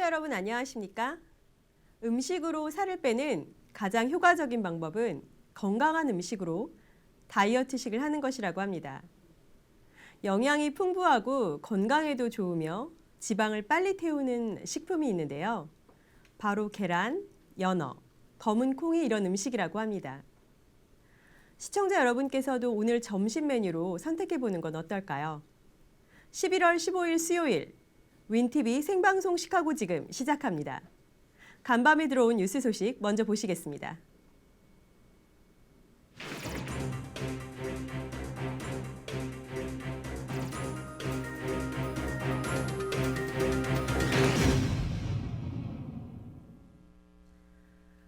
시청자 여러분 안녕하십니까? 음식으로 살을 빼는 가장 효과적인 방법은 건강한 음식으로 다이어트식을 하는 것이라고 합니다. 영양이 풍부하고 건강에도 좋으며 지방을 빨리 태우는 식품이 있는데요. 바로 계란, 연어, 검은 콩이 이런 음식이라고 합니다. 시청자 여러분께서도 오늘 점심 메뉴로 선택해보는 건 어떨까요? 11월 15일 수요일 윈TV 생방송 시카고 지금 시작합니다. 간밤에 들어온 뉴스 소식 먼저 보시겠습니다.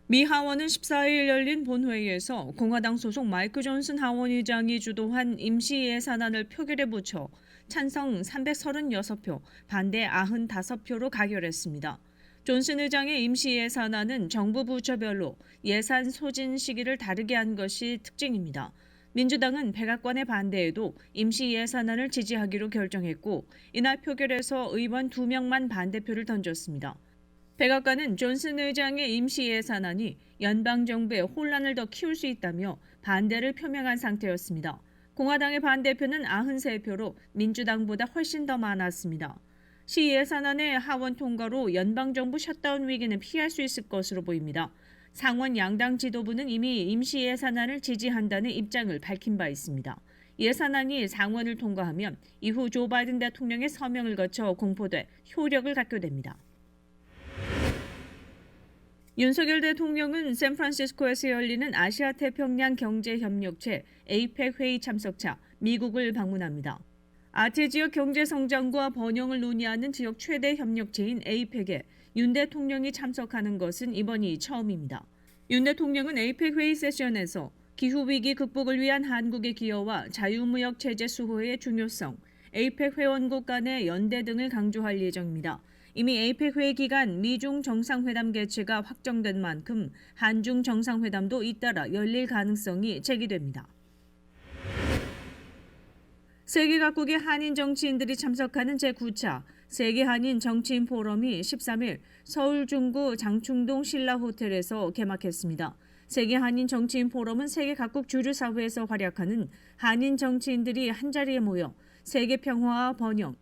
미 하원은 14일 열린 본회의에서 공화당 소속 마이크 존슨 하원 의장이 주도한 임시 예산안을 표결에 붙여 찬성 336표, 반대 95표로 가결했습니다. 존슨 의장의 임시 예산안은 정부 부처별로 예산 소진 시기를 다르게 한 것이 특징입니다. 민주당은 백악관의 반대에도 임시 예산안을 지지하기로 결정했고 이날 표결에서 의원 2명만 반대표를 던졌습니다. 백악관은 존슨 의장의 임시 예산안이 연방정부의 혼란을 더 키울 수 있다며 반대를 표명한 상태였습니다. 공화당의 반대표는 93표로 민주당보다 훨씬 더 많았습니다. 시 예산안의 하원 통과로 연방정부 셧다운 위기는 피할 수 있을 것으로 보입니다. 상원 양당 지도부는 이미 임시 예산안을 지지한다는 입장을 밝힌 바 있습니다. 예산안이 상원을 통과하면 이후 조 바이든 대통령의 서명을 거쳐 공포돼 효력을 갖게 됩니다. 윤석열 대통령은 샌프란시스코에서 열리는 아시아태평양 경제협력체 APEC 회의 참석차 미국을 방문합니다. 아태 지역 경제 성장과 번영을 논의하는 지역 최대 협력체인 APEC에 윤 대통령이 참석하는 것은 이번이 처음입니다. 윤 대통령은 APEC 회의 세션에서 기후위기 극복을 위한 한국의 기여와 자유무역 체제 수호의 중요성, APEC 회원국 간의 연대 등을 강조할 예정입니다. 이미 APEC 회의 기간 미중 정상회담 개최가 확정된 만큼 한중 정상회담도 잇따라 열릴 가능성이 제기됩니다. 세계 각국의 한인 정치인들이 참석하는 제9차 세계 한인 정치인 포럼이 13일 서울 중구 장충동 신라호텔에서 개막했습니다. 세계 한인 정치인 포럼은 세계 각국 주류 사회에서 활약하는 한인 정치인들이 한자리에 모여 세계 평화와 번영,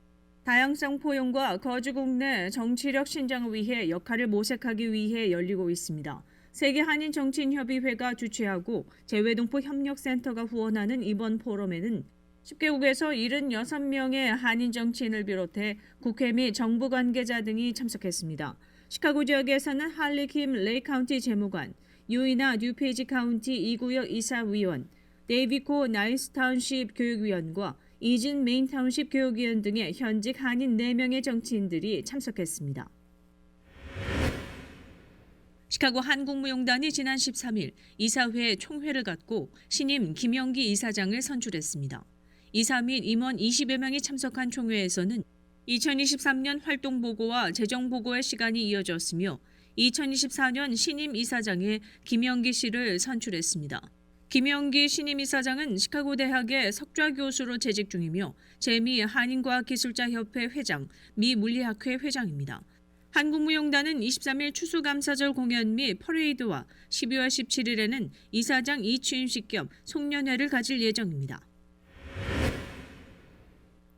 다양성 포용과 거주국 내 정치력 신장을 위해 역할을 모색하기 위해 열리고 있습니다. 세계 한인 정치인협의회가 주최하고 재외동포 협력센터가 후원하는 이번 포럼에는 10개국에서 76명의 한인 정치인을 비롯해 국회 및 정부 관계자 등이 참석했습니다. 시카고 지역에서는 할리 킴 레이 카운티 재무관, 유이나 뉴페이지 카운티 2구역 이사위원, 데이비코 나이스 타운십 교육위원과 이진 메인 타운십 교육위원 등의 현직 한인 4명의 정치인들이 참석했습니다. 시카고 한국무용단이 지난 13일 이사회 총회를 갖고 신임 김영기 이사장을 선출했습니다. 이사 및 임원 20여 명이 참석한 총회에서는 2023년 활동보고와 재정보고의 시간이 이어졌으며 2024년 신임 이사장에 김영기 씨를 선출했습니다. 김영기 신임 이사장은 시카고 대학의 석좌 교수로 재직 중이며 재미 한인과학기술자협회 회장, 미 물리학회 회장입니다. 한국무용단은 23일 추수감사절 공연 및 퍼레이드와 12월 17일에는 이사장 이취임식 겸 송년회를 가질 예정입니다.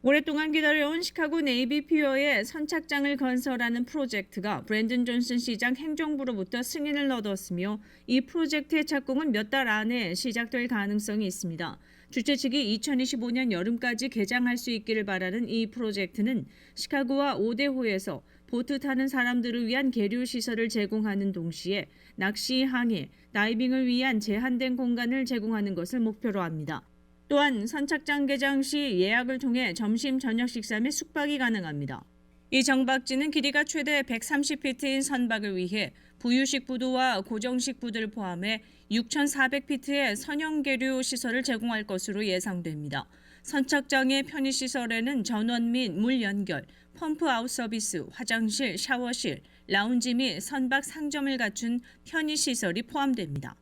오랫동안 기다려온 시카고 네이비 피어의 선착장을 건설하는 프로젝트가 브랜든 존슨 시장 행정부로부터 승인을 얻었으며 이 프로젝트의 착공은 몇 달 안에 시작될 가능성이 있습니다. 주최 측이 2025년 여름까지 개장할 수 있기를 바라는 이 프로젝트는 시카고와 오데호에서 보트 타는 사람들을 위한 계류 시설을 제공하는 동시에 낚시, 항해, 다이빙을 위한 제한된 공간을 제공하는 것을 목표로 합니다. 또한 선착장 개장 시 예약을 통해 점심, 저녁 식사 및 숙박이 가능합니다. 이 정박지는 길이가 최대 130피트인 선박을 위해 부유식 부두와 고정식 부두를 포함해 6,400피트의 선형 계류 시설을 제공할 것으로 예상됩니다. 선착장의 편의시설에는 전원 및 물 연결, 펌프아웃 서비스, 화장실, 샤워실, 라운지 및 선박 상점을 갖춘 편의시설이 포함됩니다.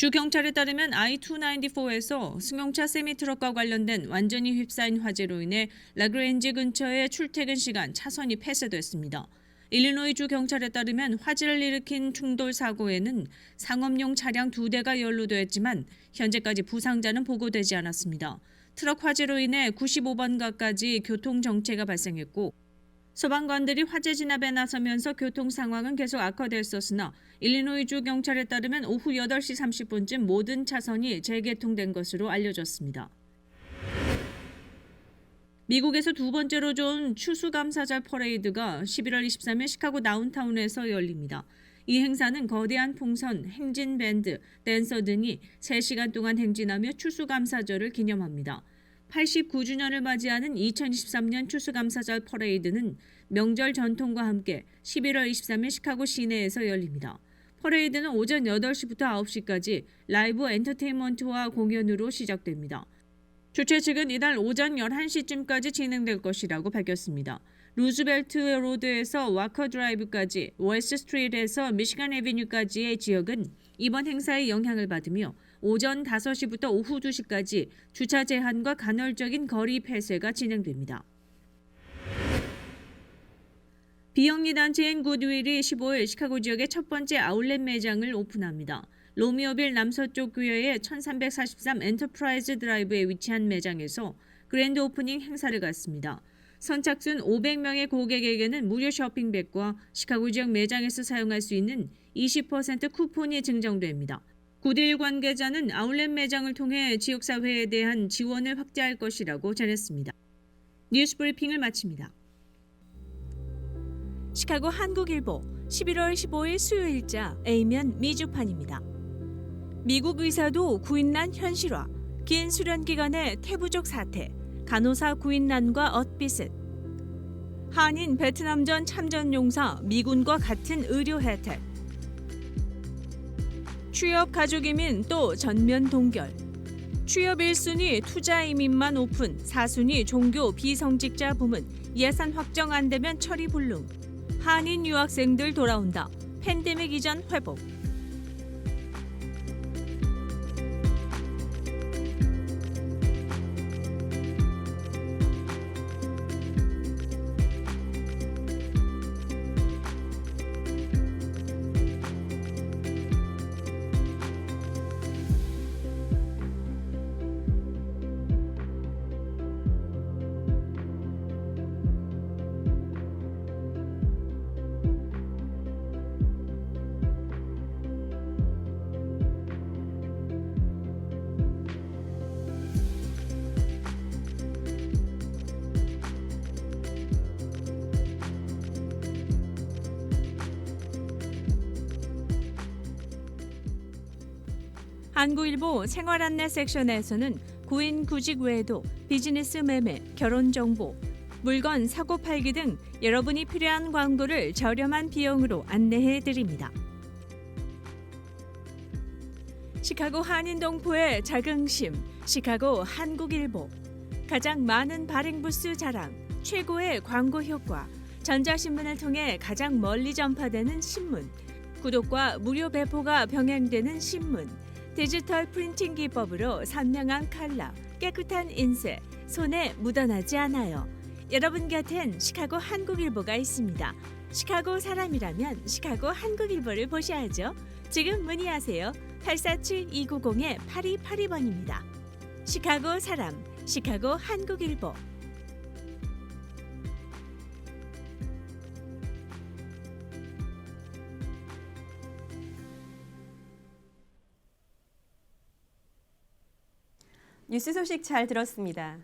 주 경찰에 따르면 I-294에서 승용차 세미트럭과 관련된 완전히 휩싸인 화재로 인해 라그랜지 근처의 출퇴근 시간 차선이 폐쇄됐습니다. 일리노이주 경찰에 따르면 화재를 일으킨 충돌 사고에는 상업용 차량 2대가 연루됐지만 현재까지 부상자는 보고되지 않았습니다. 트럭 화재로 인해 95번가까지 교통 정체가 발생했고 소방관들이 화재 진압에 나서면서 교통 상황은 계속 악화됐었으나 일리노이주 경찰에 따르면 오후 8시 30분쯤 모든 차선이 재개통된 것으로 알려졌습니다. 미국에서 두 번째로 좋은 추수감사절 퍼레이드가 11월 23일 시카고 다운타운에서 열립니다. 이 행사는 거대한 풍선, 행진 밴드, 댄서 등이 3시간 동안 행진하며 추수감사절을 기념합니다. 89주년을 맞이하는 2023년 추수감사절 퍼레이드는 명절 전통과 함께 11월 23일 시카고 시내에서 열립니다. 퍼레이드는 오전 8시부터 9시까지 라이브 엔터테인먼트와 공연으로 시작됩니다. 주최 측은 이달 오전 11시쯤까지 진행될 것이라고 밝혔습니다. 루즈벨트 로드에서 와커 드라이브까지 웨스트 스트리트에서 미시간 애비뉴까지의 지역은 이번 행사의 영향을 받으며 오전 5시부터 오후 2시까지 주차 제한과 간헐적인 거리 폐쇄가 진행됩니다. 비영리 단체인 굿윌이 15일 시카고 지역의 첫 번째 아울렛 매장을 오픈합니다. 로미오빌 남서쪽 교회의 1343 엔터프라이즈 드라이브에 위치한 매장에서 그랜드 오프닝 행사를 갖습니다. 선착순 500명의 고객에게는 무료 쇼핑백과 시카고 지역 매장에서 사용할 수 있는 20% 쿠폰이 증정됩니다. 굿윌 관계자는 아울렛 매장을 통해 지역사회에 대한 지원을 확대할 것이라고 전했습니다. 뉴스 브리핑을 마칩니다. 시카고 한국일보 11월 15일 수요일자 A면 미주판입니다. 미국 의사도 구인난 현실화, 긴 수련 기간의 태부족 사태, 간호사 구인난과 엇비슷. 한인 베트남전 참전용사 미군과 같은 의료 혜택. 취업 가족이민 또 전면 동결. 취업 1순위 투자 이민만 오픈, 4순위 종교 비성직자 부문, 예산 확정 안 되면 처리 불능. 한인 유학생들 돌아온다. 팬데믹 이전 회복. 한국일보 생활안내 섹션에서는 구인 구직 외에도 비즈니스 매매, 결혼 정보, 물건 사고 팔기 등 여러분이 필요한 광고를 저렴한 비용으로 안내해 드립니다. 시카고 한인동포의 자긍심, 시카고 한국일보. 가장 많은 발행 부수 자랑, 최고의 광고 효과, 전자신문을 통해 가장 멀리 전파되는 신문, 구독과 무료 배포가 병행되는 신문, 디지털 프린팅 기법으로 선명한 컬러, 깨끗한 인쇄, 손에 묻어나지 않아요. 여러분 곁엔 시카고 한국일보가 있습니다. 시카고 사람이라면 시카고 한국일보를 보셔야죠. 지금 문의하세요. 847-290-8282번입니다. 시카고 사람, 시카고 한국일보. 뉴스 소식 잘 들었습니다.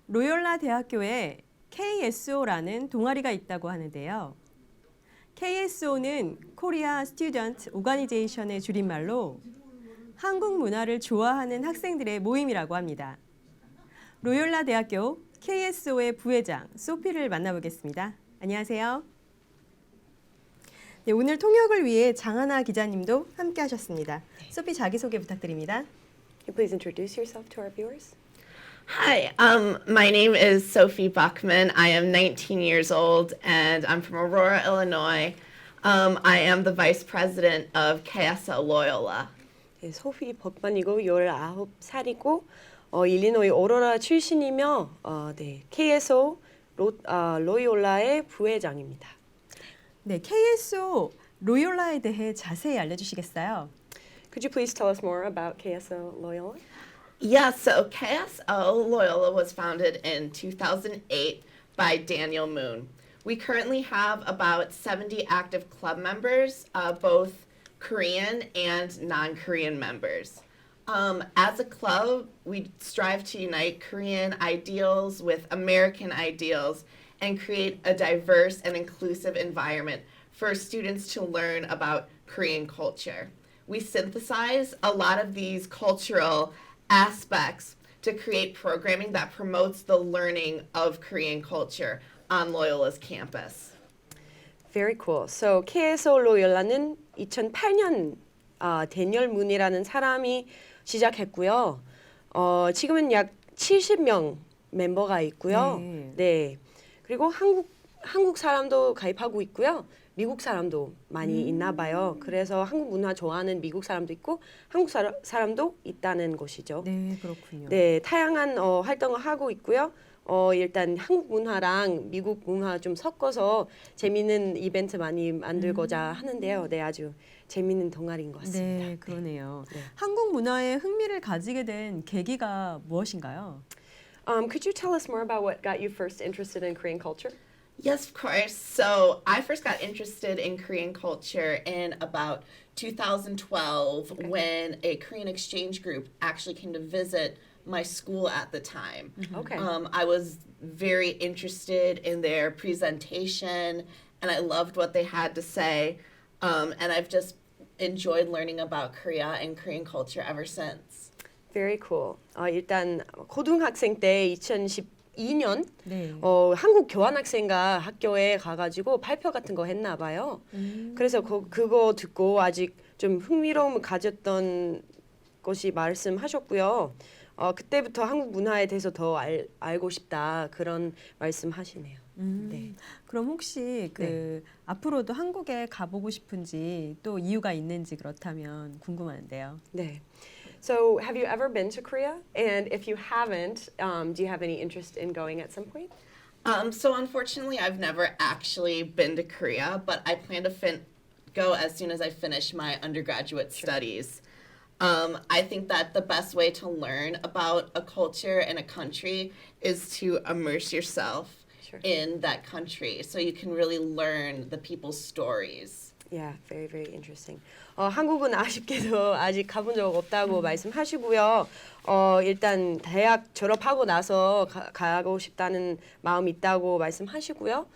로욜라 대학교에 KSO라는 동아리가 있다고 하는데요. KSO는 코리아 스튜던트 오가니제이션의 줄임말로 한국 문화를 좋아하는 학생들의 모임이라고 합니다. 로욜라 대학교 KSO의 부회장 소피를 만나보겠습니다. 안녕하세요. 네, 오늘 통역을 위해 장하나 기자님도 함께 하셨습니다. 소피 자기소개 부탁드립니다. Please introduce yourself to our viewers. Hi, my name is Sophie Buckman. I am 19 years old and I'm from Aurora, Illinois. I am the vice president of KSO Loyola. 네, 소피 버크만이고 19살이고 일리노이 오로라 출신이며 네, KSO 로이올라의 부회장입니다. 네, KSO 로이올라에 대해 자세히 알려주시겠어요? Could you please tell us more about KSO Loyola? Yeah, so KSO Loyola was founded in 2008 by Daniel Moon. We currently have about 70 active club members, both Korean and non-Korean members. As a club, we strive to unite Korean ideals with American ideals and create a diverse and inclusive environment for students to learn about Korean culture. We synthesize a lot of these cultural aspects to create programming that promotes the learning of Korean culture on Loyola's campus. Very cool. So KSO 로이올라는 2008년 데니얼 문이라는 사람이 시작했고요. 지금은 약 70명 멤버가 있고요. 네. 네. 그리고 한국 사람도 가입하고 있고요. 미국 사람도 많이 있나 봐요. 그래서 한국 문화 좋아하는 미국 사람도 있고 한국 사람도 있다는 곳이죠. 네, 그렇군요. 네, 다양한 활동을 하고 있고요. 일단 한국 문화랑 미국 문화 좀 섞어서 재미있는 이벤트 많이 만들고자 하는데요. 네, 아주 재미있는 동아리인 것 같습니다. 네, 그러네요. 네. 한국 문화에 흥미를 가지게 된 계기가 무엇인가요? Could you tell us more about what got you first interested in Korean culture? Yes, of course. So I first got interested in Korean culture in about 2012 when a Korean exchange group actually came to visit my school at the time. Okay. I was very interested in their presentation and I loved what they had to say. And I've just enjoyed learning about Korea and Korean culture ever since. Very cool. 일단 고등학생 때 2012년 네. 한국 교환학생가 학교에 가가지고 발표 같은 거 했나 봐요. 그래서 그거 듣고 아직 좀 흥미로움을 가졌던 것이 말씀하셨고요. 그때부터 한국 문화에 대해서 더 알고 싶다 그런 말씀하시네요. 네. 그럼 혹시 앞으로도 한국에 가보고 싶은지 또 이유가 있는지 그렇다면 궁금한데요. 네. So, have you ever been to Korea? And if you haven't, do you have any interest in going at some point? So unfortunately, I've never actually been to Korea, but I plan to go as soon as I finish my undergraduate studies. I think that the best way to learn about a culture and a country is to immerse yourself Sure. in that country so you can really learn the people's stories. Yeah, very, very interesting. 한국은 아쉽게도 아직 가본 적 없다고 말씀하시고요. 일단 대학 졸업하고 나서 가고 싶다는 마음이 있다고 말씀하시고요.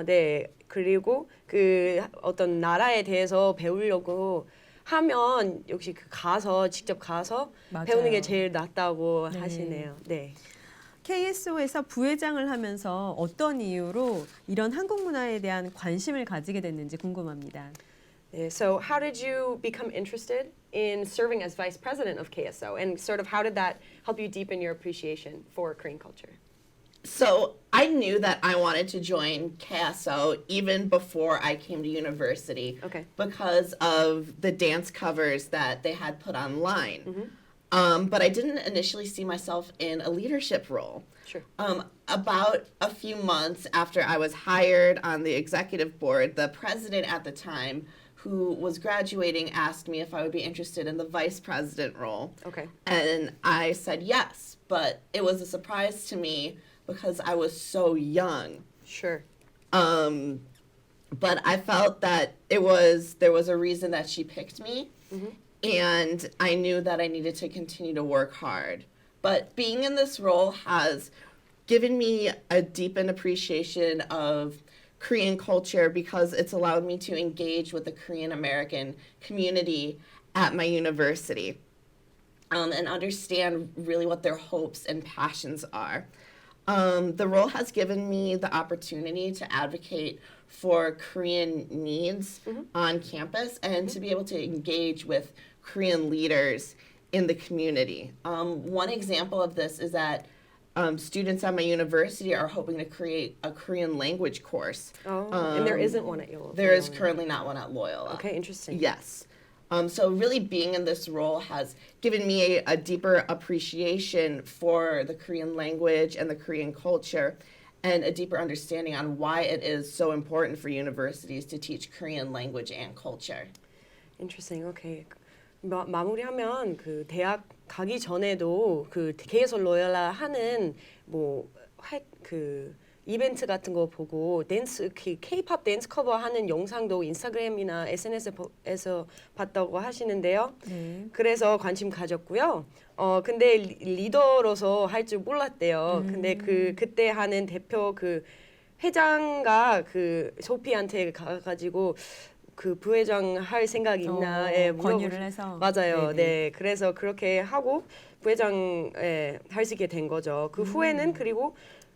네, 그리고 그 어떤 나라에 대해서 배우려고 하면 역시 직접 가서 맞아요. 배우는 게 제일 낫다고 네. 하시네요. 네. KSO에서 부회장을 하면서 어떤 이유로 이런 한국 문화에 대한 관심을 가지게 됐는지 궁금합니다. Yeah, so how did you become interested in serving as vice president of KSO, and sort of how did that help you deepen your appreciation for Korean culture? So I knew that I wanted to join KSO even before I came to university Okay. because of the dance covers that they had put online. But I didn't initially see myself in a leadership role. Sure. About a few months after I was hired on the executive board, the president at the time, who was graduating, asked me if I would be interested in the vice president role. Okay. And I said yes, but it was a surprise to me because I was so young. Sure. But I felt that there was a reason that she picked me, and I knew that I needed to continue to work hard. But being in this role has given me a deepened appreciation of Korean culture because it's allowed me to engage with the Korean American community at my university and understand really what their hopes and passions are. The role has given me the opportunity to advocate for Korean needs on campus and to be able to engage with Korean leaders in the community. One example of this is that students at my university are hoping to create a Korean language course. And there isn't one at Loyola. There is currently not one at Loyola. Okay, interesting. Yes. So really being in this role has given me a deeper appreciation for the Korean language and the Korean culture and a deeper understanding on why it is so important for universities to teach Korean language and culture. Interesting. Okay. 마무리하면 그 대학 가기 전에도 그 KS 로열라 하는 그 이벤트 같은 거 보고 댄스 K-pop 댄스 커버 하는 영상도 인스타그램이나 SNS에서 봤다고 하시는데요. 네. 그래서 관심 가졌고요. 근데 리더로서 할 줄 몰랐대요. 근데 그때 하는 대표 그 회장과 그 소피한테 가가지고 그 부회장 할 생각 있나? 예, 권유를 해서. 맞아요. 네네. 네, 그래서 그렇게 하고 부회장 할 수 있게 된 거죠. 그 후에는 그리고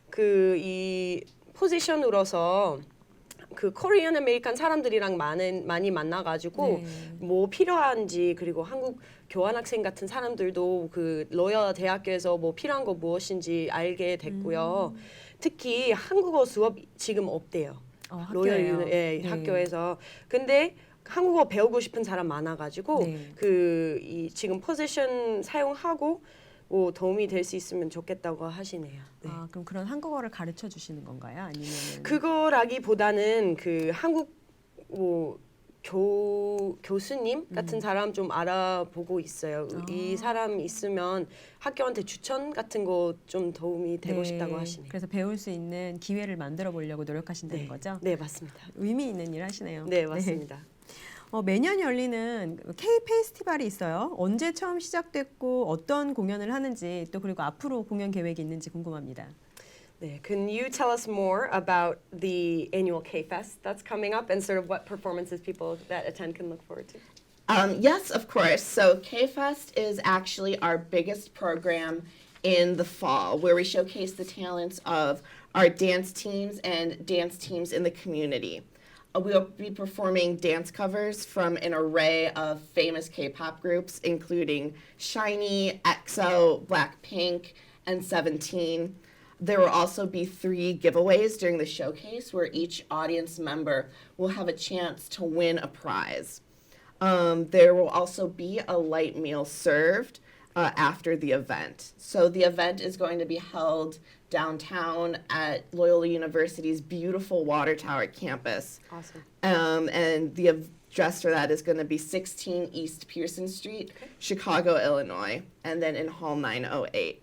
그 이 포지션으로서 그 코리안 아메리칸 사람들이랑 많이 만나가지고 네. 뭐 필요한지 그리고 한국 교환학생 같은 사람들도 그 로열 대학교에서 뭐 필요한 거 무엇인지 알게 됐고요. 특히 한국어 수업 지금 없대요. 학교예요. 로열 네. 학교에서. 근데 한국어 배우고 싶은 사람 많아가지고 네. 그 이 지금 포지션 사용하고 뭐 도움이 될 수 있으면 좋겠다고 하시네요. 네. 아, 그럼 그런 한국어를 가르쳐 주시는 건가요? 아니면 그거라기보다는 그 한국 뭐 교수님 같은 사람 좀 알아보고 있어요. 이 사람 있으면 학교한테 추천 같은 거 좀 도움이 되고 싶다고 하시네요. 그래서 배울 수 있는 기회를 만들어 보려고 노력하신다는 거죠? 네, 맞습니다. 의미 있는 일 하시네요. 네, 맞습니다. 매년 열리는 K 페스티벌이 있어요. 언제 처음 시작됐고 어떤 공연을 하는지 또 그리고 앞으로 공연 계획이 있는지 궁금합니다. 네, can you tell us more about the annual K-Fest that's coming up and sort of what performances people that attend can look forward to? Yes, of course. So K-Fest is actually our biggest program in the fall, where we showcase the talents of our dance teams and dance teams in the community. We'll be performing dance covers from an array of famous K-pop groups, including SHINee, EXO, Blackpink, and 17. There will also be 3 giveaways during the showcase where each audience member will have a chance to win a prize. There will also be a light meal served after the event. So the event is going to be held downtown at Loyola University's beautiful Water Tower campus. Awesome. And the address for that is going to be 16 East Pearson Street, Chicago, Illinois, and then in Hall 908.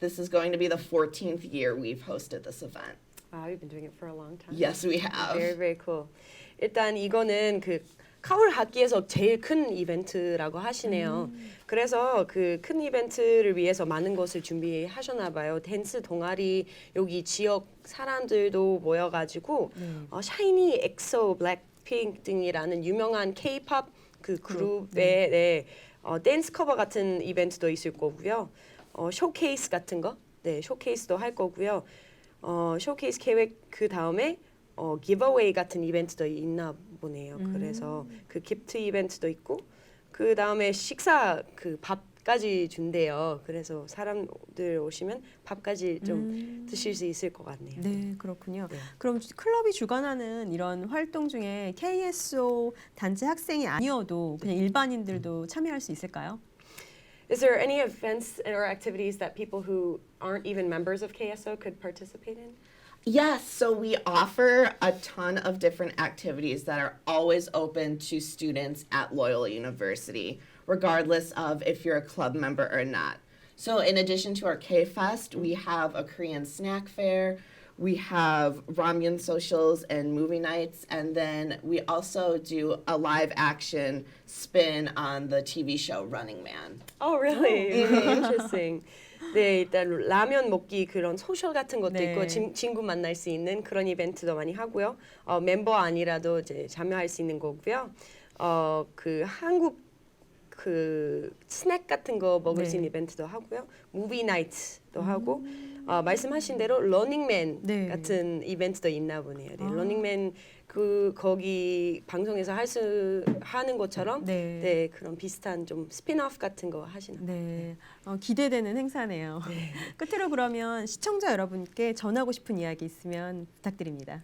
This is going to be the 14th year we've hosted this event. Wow, you've been doing it for a long time. Yes, we have. Very, very cool. 일단 이거는 그 카울 학기에서 제일 큰 이벤트라고 하시네요. 그래서 그 큰 이벤트를 위해서 많은 것을 준비하셨나 봐요. 댄스 동아리 여기 지역 사람들도 모여가지고 샤이니, 엑소, 블랙핑크 등이라는 유명한 K-pop 그 그룹의 댄스 커버 같은 이벤트도 있을 거고요. 쇼케이스 같은 거, 쇼케이스도 할 거고요. 쇼케이스 계획 그 다음에 기브어웨이 같은 이벤트도 있나 보네요. 그래서 그 기프트 이벤트도 있고 그 다음에 식사 그 밥까지 준대요. 그래서 사람들 오시면 밥까지 좀 드실 수 있을 것 같네요. 네, 그렇군요. 네. 그럼 클럽이 주관하는 이런 활동 중에 KSO 단체 학생이 아니어도 그냥 일반인들도 참여할 수 있을까요? Is there any events or activities that people who aren't even members of KSO could participate in? Yes, so we offer a ton of different activities that are always open to students at Loyola University, regardless of if you're a club member or not. So in addition to our K-Fest, we have a Korean snack fair, we have ramyun socials and movie nights, and then we also do a live action spin on the TV show Running Man. Oh, really? Interesting. 네, 일단 라면 먹기 그런 소셜 같은 것도 네. 있고 친구 만날 수 있는 그런 이벤트도 많이 하고요. 멤버 아니라도 이제 참여할 수 있는 거고요. 그 한국 그 스낵 같은 거 먹을 수 있는 이벤트도 하고요. 무비 나이트도 하고 말씀하신 대로 러닝맨 네. 같은 이벤트도 있나 보네요. 네, 러닝맨 그 거기 방송에서 하는 것처럼 네. 그런 비슷한 좀 스핀오프 같은 거 하시나 봐요. 네, 기대되는 행사네요. 끝으로 그러면 시청자 여러분께 전하고 싶은 이야기 있으면 부탁드립니다.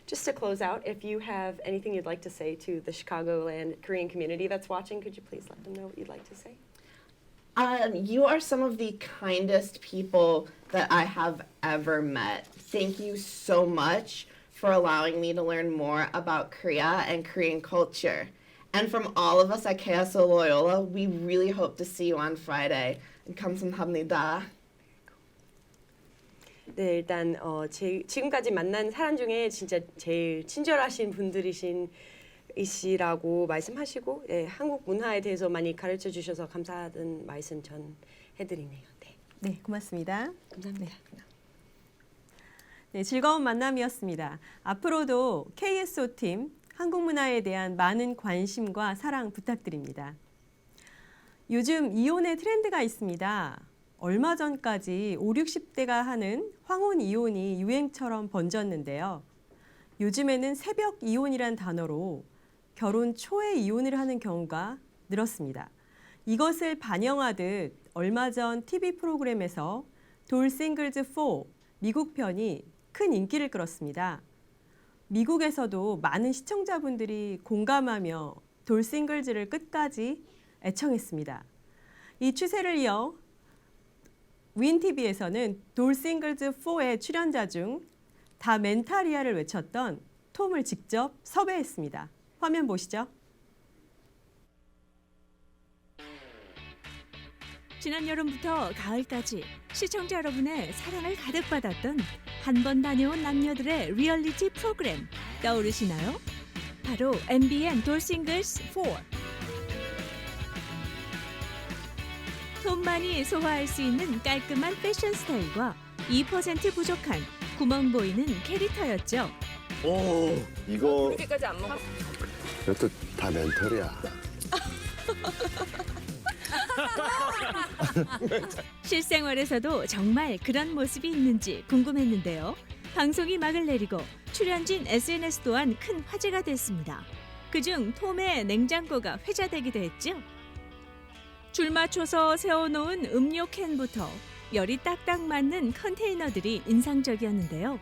just to close out, if you have anything you'd like to say to the Chicagoland Korean community that's watching, could you please let them know what you'd like to say? You are some of the kindest people that I have ever met. Thank you so much for allowing me to learn more about Korea and Korean culture. And from all of us at KSO Loyola, we really hope to see you on Friday. And 감사합니다. 네, 일단 지금까지 만난 사람 중에 진짜 제일 친절하신 분들이시라고 말씀하시고 한국 문화에 대해서 많이 가르쳐 주셔서 감사하다는 말씀 전해드리네요. 네, 네, 고맙습니다. 감사합니다. 네, 즐거운 만남이었습니다. 앞으로도 KSO 팀 한국 문화에 대한 많은 관심과 사랑 부탁드립니다. 요즘 이혼의 트렌드가 있습니다. 얼마 전까지 5, 60대가 하는 황혼 이혼이 유행처럼 번졌는데요. 요즘에는 새벽 이혼이란 단어로 결혼 초에 이혼을 하는 경우가 늘었습니다. 이것을 반영하듯 얼마 전 TV 프로그램에서 돌 싱글즈 4 미국 편이 큰 인기를 끌었습니다. 미국에서도 많은 시청자분들이 공감하며 돌 싱글즈를 끝까지 애청했습니다. 이 추세를 이어 윈TV에서는 돌 싱글즈 4의 출연자 중 다 멘탈이야를 외쳤던 톰을 직접 섭외했습니다. 화면 보시죠. 지난 여름부터 가을까지 시청자 여러분의 사랑을 가득 받았던 한 번 다녀온 남녀들의 리얼리티 프로그램 떠오르시나요? 바로 MBN 돌싱글스 4. 톰만이 소화할 수 있는 깔끔한 패션 스타일과 2% 부족한 구멍 보이는 캐릭터였죠. 오, 이거 그렇게까지 안 먹어. 이것도 다 멘털이야. 실생활에서도 정말 그런 모습이 있는지 궁금했는데요. 방송이 막을 내리고 출연진 SNS 또한 큰 화제가 됐습니다. 그중 톰의 냉장고가 회자되기도 했죠. 줄 맞춰서 세워놓은 음료 캔부터 열이 딱딱 맞는 컨테이너들이 인상적이었는데요.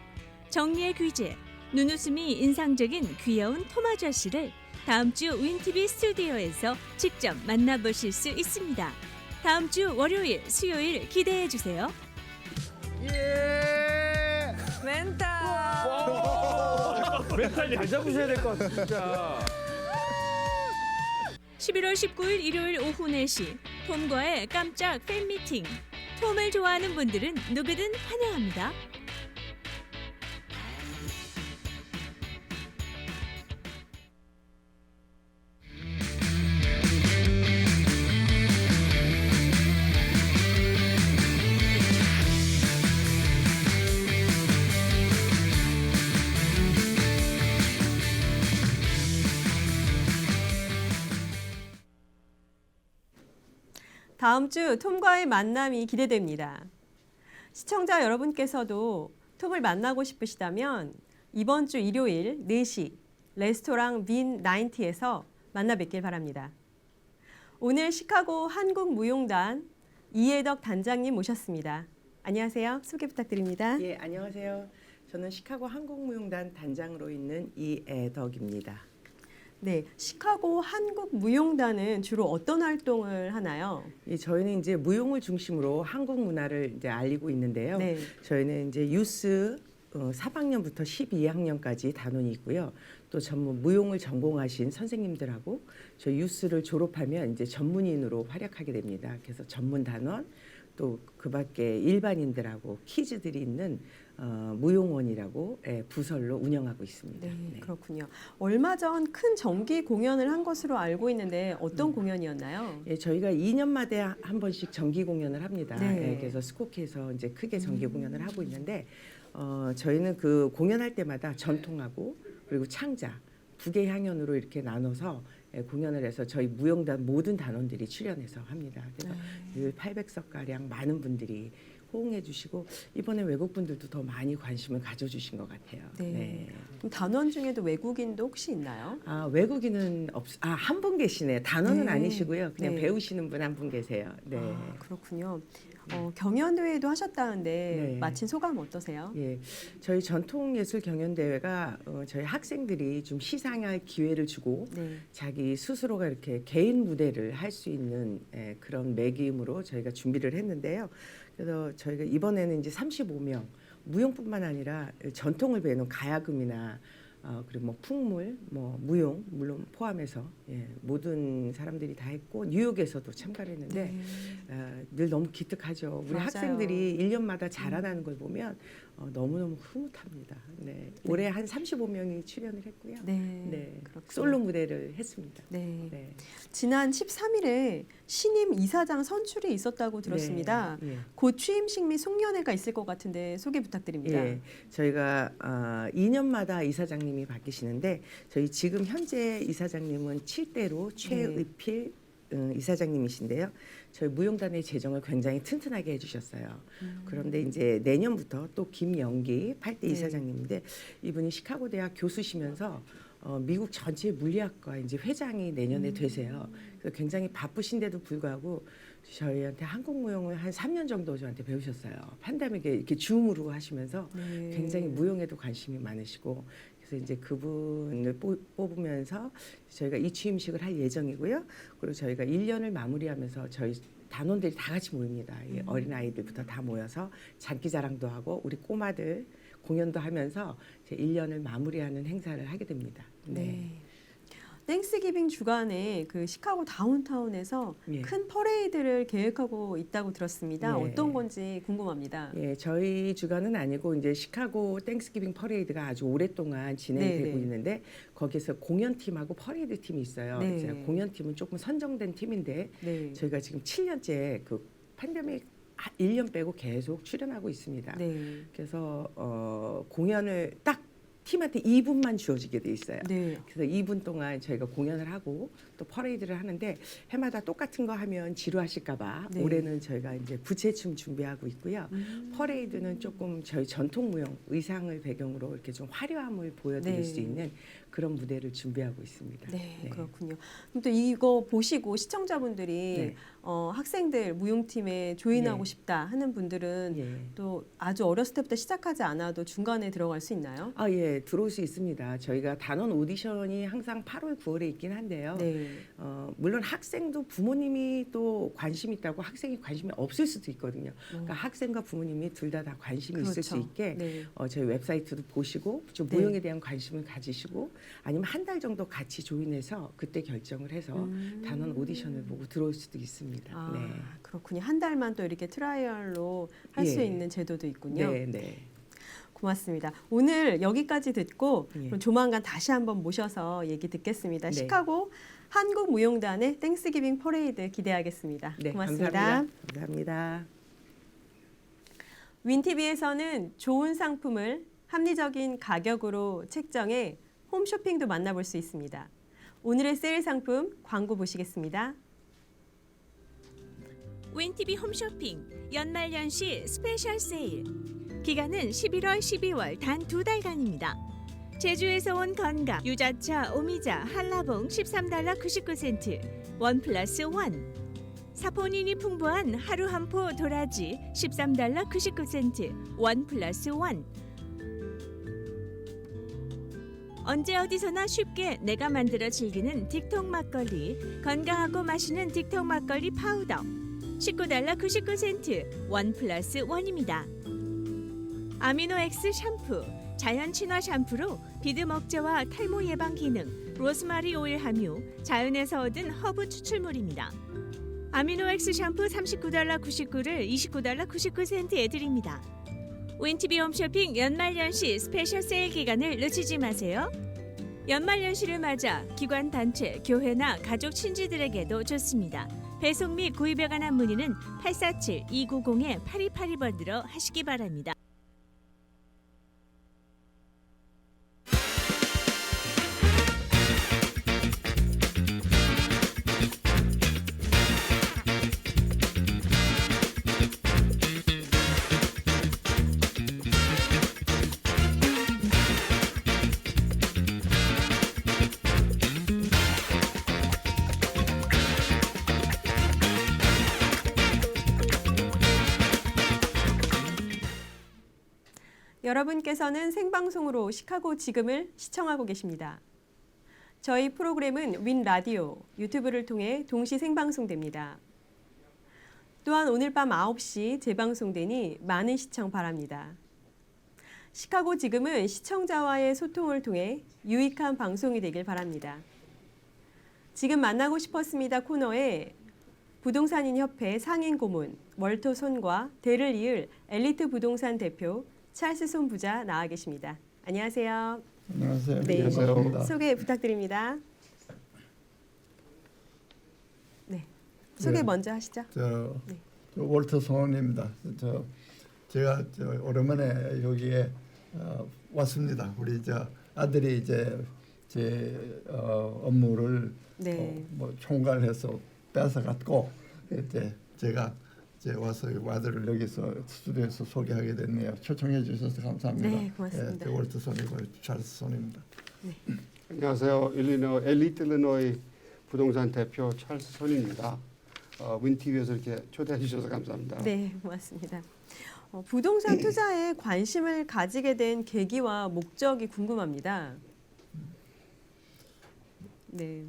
정리의 귀재, 눈웃음이 인상적인 귀여운 톰 아저씨를 다음 주 윈TV 스튜디오에서 직접 만나보실 수 있습니다. 다음 주 월요일, 수요일 기대해 주세요. 멘탈. 멘탈 잘 잡으셔야 될 것 같아 진짜. 11월 19일 일요일 오후 4시 톰과의 깜짝 팬미팅. 톰을 좋아하는 분들은 누구든 환영합니다. 다음 주 톰과의 만남이 기대됩니다. 시청자 여러분께서도 톰을 만나고 싶으시다면 이번 주 일요일 4시 레스토랑 빈 90에서 만나 뵙길 바랍니다. 오늘 시카고 한국무용단 이혜덕 단장님 모셨습니다. 안녕하세요. 소개 부탁드립니다. 예, 안녕하세요. 저는 시카고 한국무용단 단장으로 있는 이애덕입니다. 네, 시카고 한국무용단은 주로 어떤 활동을 하나요? 예, 저희는 이제 무용을 중심으로 한국 문화를 이제 알리고 있는데요. 네. 저희는 이제 유스 3학년부터 12학년까지 단원이 있고요. 또 전문 무용을 전공하신 선생님들하고 저희 유스를 졸업하면 이제 전문인으로 활약하게 됩니다. 그래서 전문 단원 또 그밖에 일반인들하고 키즈들이 있는 무용원이라고 부설로 운영하고 있습니다. 네, 네. 그렇군요. 얼마 전 큰 정기 공연을 한 것으로 알고 있는데 어떤 공연이었나요? 예, 저희가 2년마다 한 번씩 정기 공연을 합니다. 네. 예, 그래서 스코키에서 이제 크게 정기 공연을 하고 있는데 저희는 그 공연할 때마다 전통하고 그리고 창작 두 개 향연으로 이렇게 나눠서 공연을 해서 저희 무용단 모든 단원들이 출연해서 합니다. 그래서 800석 가량 많은 분들이 호응해 주시고 이번에 외국 분들도 더 많이 관심을 가져주신 것 같아요. 네. 그럼 단원 중에도 외국인도 혹시 있나요? 아, 외국인은 한 분 계시네요. 단원은 네. 아니시고요. 그냥 네. 배우시는 분 한 분 계세요. 네. 아, 그렇군요. 경연대회도 하셨다는데 네. 마친 소감 어떠세요? 예, 저희 전통예술 경연대회가 저희 학생들이 좀 시상할 기회를 주고 네. 자기 스스로가 이렇게 개인 무대를 할 수 있는 그런 매기임으로 저희가 준비를 했는데요. 그래서 저희가 이번에는 이제 35명, 무용뿐만 아니라 전통을 배우는 가야금이나 그리고 뭐 풍물, 뭐 무용 물론 포함해서 모든 사람들이 다 했고 뉴욕에서도 참가를 했는데 늘 너무 기특하죠. 우리 맞아요. 학생들이 1년마다 자라나는 걸 보면 너무너무 흐뭇합니다. 네. 올해 한 35명이 출연을 했고요. 네. 그렇군요. 솔로 무대를 했습니다. 네. 네. 지난 13일에 신임 이사장 선출이 있었다고 들었습니다. 네. 곧 취임식 및 송년회가 있을 것 같은데 소개 부탁드립니다. 예, 저희가 2년마다 이사장님이 바뀌시는데 저희 지금 현재 이사장님은 7대로 최의필 이사장님이신데요. 저희 무용단의 재정을 굉장히 튼튼하게 해주셨어요. 그런데 이제 내년부터 또 김영기 8대 이사장님인데 이분이 시카고 대학 교수시면서 미국 전체 물리학과 이제 회장이 내년에 되세요. 그래서 굉장히 바쁘신데도 불구하고 저희한테 한국 무용을 한 3년 정도 저한테 배우셨어요. 팬데믹에 이렇게 줌으로 하시면서 굉장히 무용에도 관심이 많으시고 그래서 이제 그분을 뽑으면서 저희가 이 취임식을 할 예정이고요. 그리고 저희가 1년을 마무리하면서 저희 단원들이 다 같이 모입니다. 어린 아이들부터 다 모여서 장기자랑도 하고 우리 꼬마들 공연도 하면서 이제 1년을 마무리하는 행사를 하게 됩니다. 네. 땡스기빙 주간에 그 시카고 다운타운에서 예. 큰 퍼레이드를 계획하고 있다고 들었습니다. 예. 어떤 건지 궁금합니다. 예, 저희 주간은 아니고 이제 시카고 땡스기빙 퍼레이드가 아주 오랫동안 진행되고 네. 있는데 거기서 공연팀하고 퍼레이드 팀이 있어요. 네. 이제 공연팀은 조금 선정된 팀인데 네. 저희가 지금 7년째 그 팬데믹 1년 빼고 계속 출연하고 있습니다. 네. 그래서 공연을 딱 팀한테 2분만 주어지게 돼 있어요. 네. 그래서 2분 동안 저희가 공연을 하고 또 퍼레이드를 하는데 해마다 똑같은 거 하면 지루하실까봐 네. 올해는 저희가 이제 부채춤 준비하고 있고요. 퍼레이드는 조금 저희 전통 무용 의상을 배경으로 이렇게 좀 화려함을 보여드릴 네. 수 있는 그런 무대를 준비하고 있습니다. 네, 그렇군요. 그럼 또 이거 보시고 시청자분들이 네. 학생들 무용팀에 조인하고 네. 싶다 하는 분들은 예. 또 아주 어렸을 때부터 시작하지 않아도 중간에 들어갈 수 있나요? 예, 들어올 수 있습니다. 저희가 단원 오디션이 항상 8월, 9월에 있긴 한데요. 네. 물론 학생도 부모님이 또 관심 있다고 학생이 관심이 없을 수도 있거든요. 그러니까 학생과 부모님이 둘 다 관심이 있을 수 그렇죠. 있게 네. 저희 웹사이트도 보시고 좀 네. 무용에 대한 관심을 가지시고 아니면 한 달 정도 같이 조인해서 그때 결정을 해서 단원 오디션을 보고 들어올 수도 있습니다. 네. 그렇군요. 한 달만 또 이렇게 트라이얼로 할 수 예. 있는 제도도 있군요. 네, 네. 고맙습니다. 오늘 여기까지 듣고 예. 그럼 조만간 다시 한번 모셔서 얘기 듣겠습니다. 네. 시카고 한국무용단의 땡스기빙 퍼레이드 기대하겠습니다. 네, 고맙습니다. 감사합니다. 윈티비에서는 좋은 상품을 합리적인 가격으로 책정해 홈쇼핑도 만나볼 수 있습니다. 오늘의 세일 상품 광고 보시겠습니다. 윈티비 홈쇼핑 연말연시 스페셜 세일. 기간은 11월, 12월 단 2달간입니다. 제주에서 온 건강 유자차, 오미자, 한라봉 13달러 99센트 원 플러스 원. 사포닌이 풍부한 하루 한 포 도라지 13달러 99센트 원 플러스 원. 언제 어디서나 쉽게 내가 만들어 즐기는 딕톡 막걸리, 건강하고 맛있는 딕톡 막걸리 파우더 19달러 99센트 원 플러스 원입니다. 아미노엑스 샴푸, 자연 친화 샴푸로 비드 먹재와 탈모 예방 기능, 로즈마리 오일 함유, 자연에서 얻은 허브 추출물입니다. 아미노엑스 샴푸 39달러 99를 29달러 99센트에 드립니다. 윈티비 홈쇼핑 연말연시 스페셜 세일 기간을 놓치지 마세요. 연말연시를 맞아 기관, 단체, 교회나 가족, 친지들에게도 좋습니다. 배송 및 구입에 관한 문의는 847-290-8282번으로 하시기 바랍니다. 여러분께서는 생방송으로 시카고 지금을 시청하고 계십니다. 저희 프로그램은 윈 라디오, 유튜브를 통해 동시 생방송됩니다. 또한 오늘 밤 9시 재방송되니 많은 시청 바랍니다. 시카고 지금은 시청자와의 소통을 통해 유익한 방송이 되길 바랍니다. 지금 만나고 싶었습니다 코너에 부동산인협회 상임 고문 월터 손과 대를 이을 엘리트 부동산 대표 찰스 손 부자 나와 계십니다. 안녕하세요. 안녕하세요. 네, 반갑습니다. 소개 부탁드립니다. 네, 소개 네. 먼저 하시죠. 저 네. 월터 손입니다. 제가 오랜만에 여기에 왔습니다. 우리 아들이 이제 제 업무를 네. 뭐 총괄해서 뺏어갔고 이제 제가 와서 아들을 여기서 스튜디오에서 소개하게 됐네요. 초청해 주셔서 감사합니다. 네, 고맙습니다. 월터 손이고 찰스 손입니다. 안녕하세요. 엘리트 일리노이 부동산 대표 찰스 손입니다. 윈TV에서 이렇게 초대해 주셔서 감사합니다. 네, 고맙습니다. 부동산 투자에 관심을 가지게 된 계기와 목적이 궁금합니다. 네,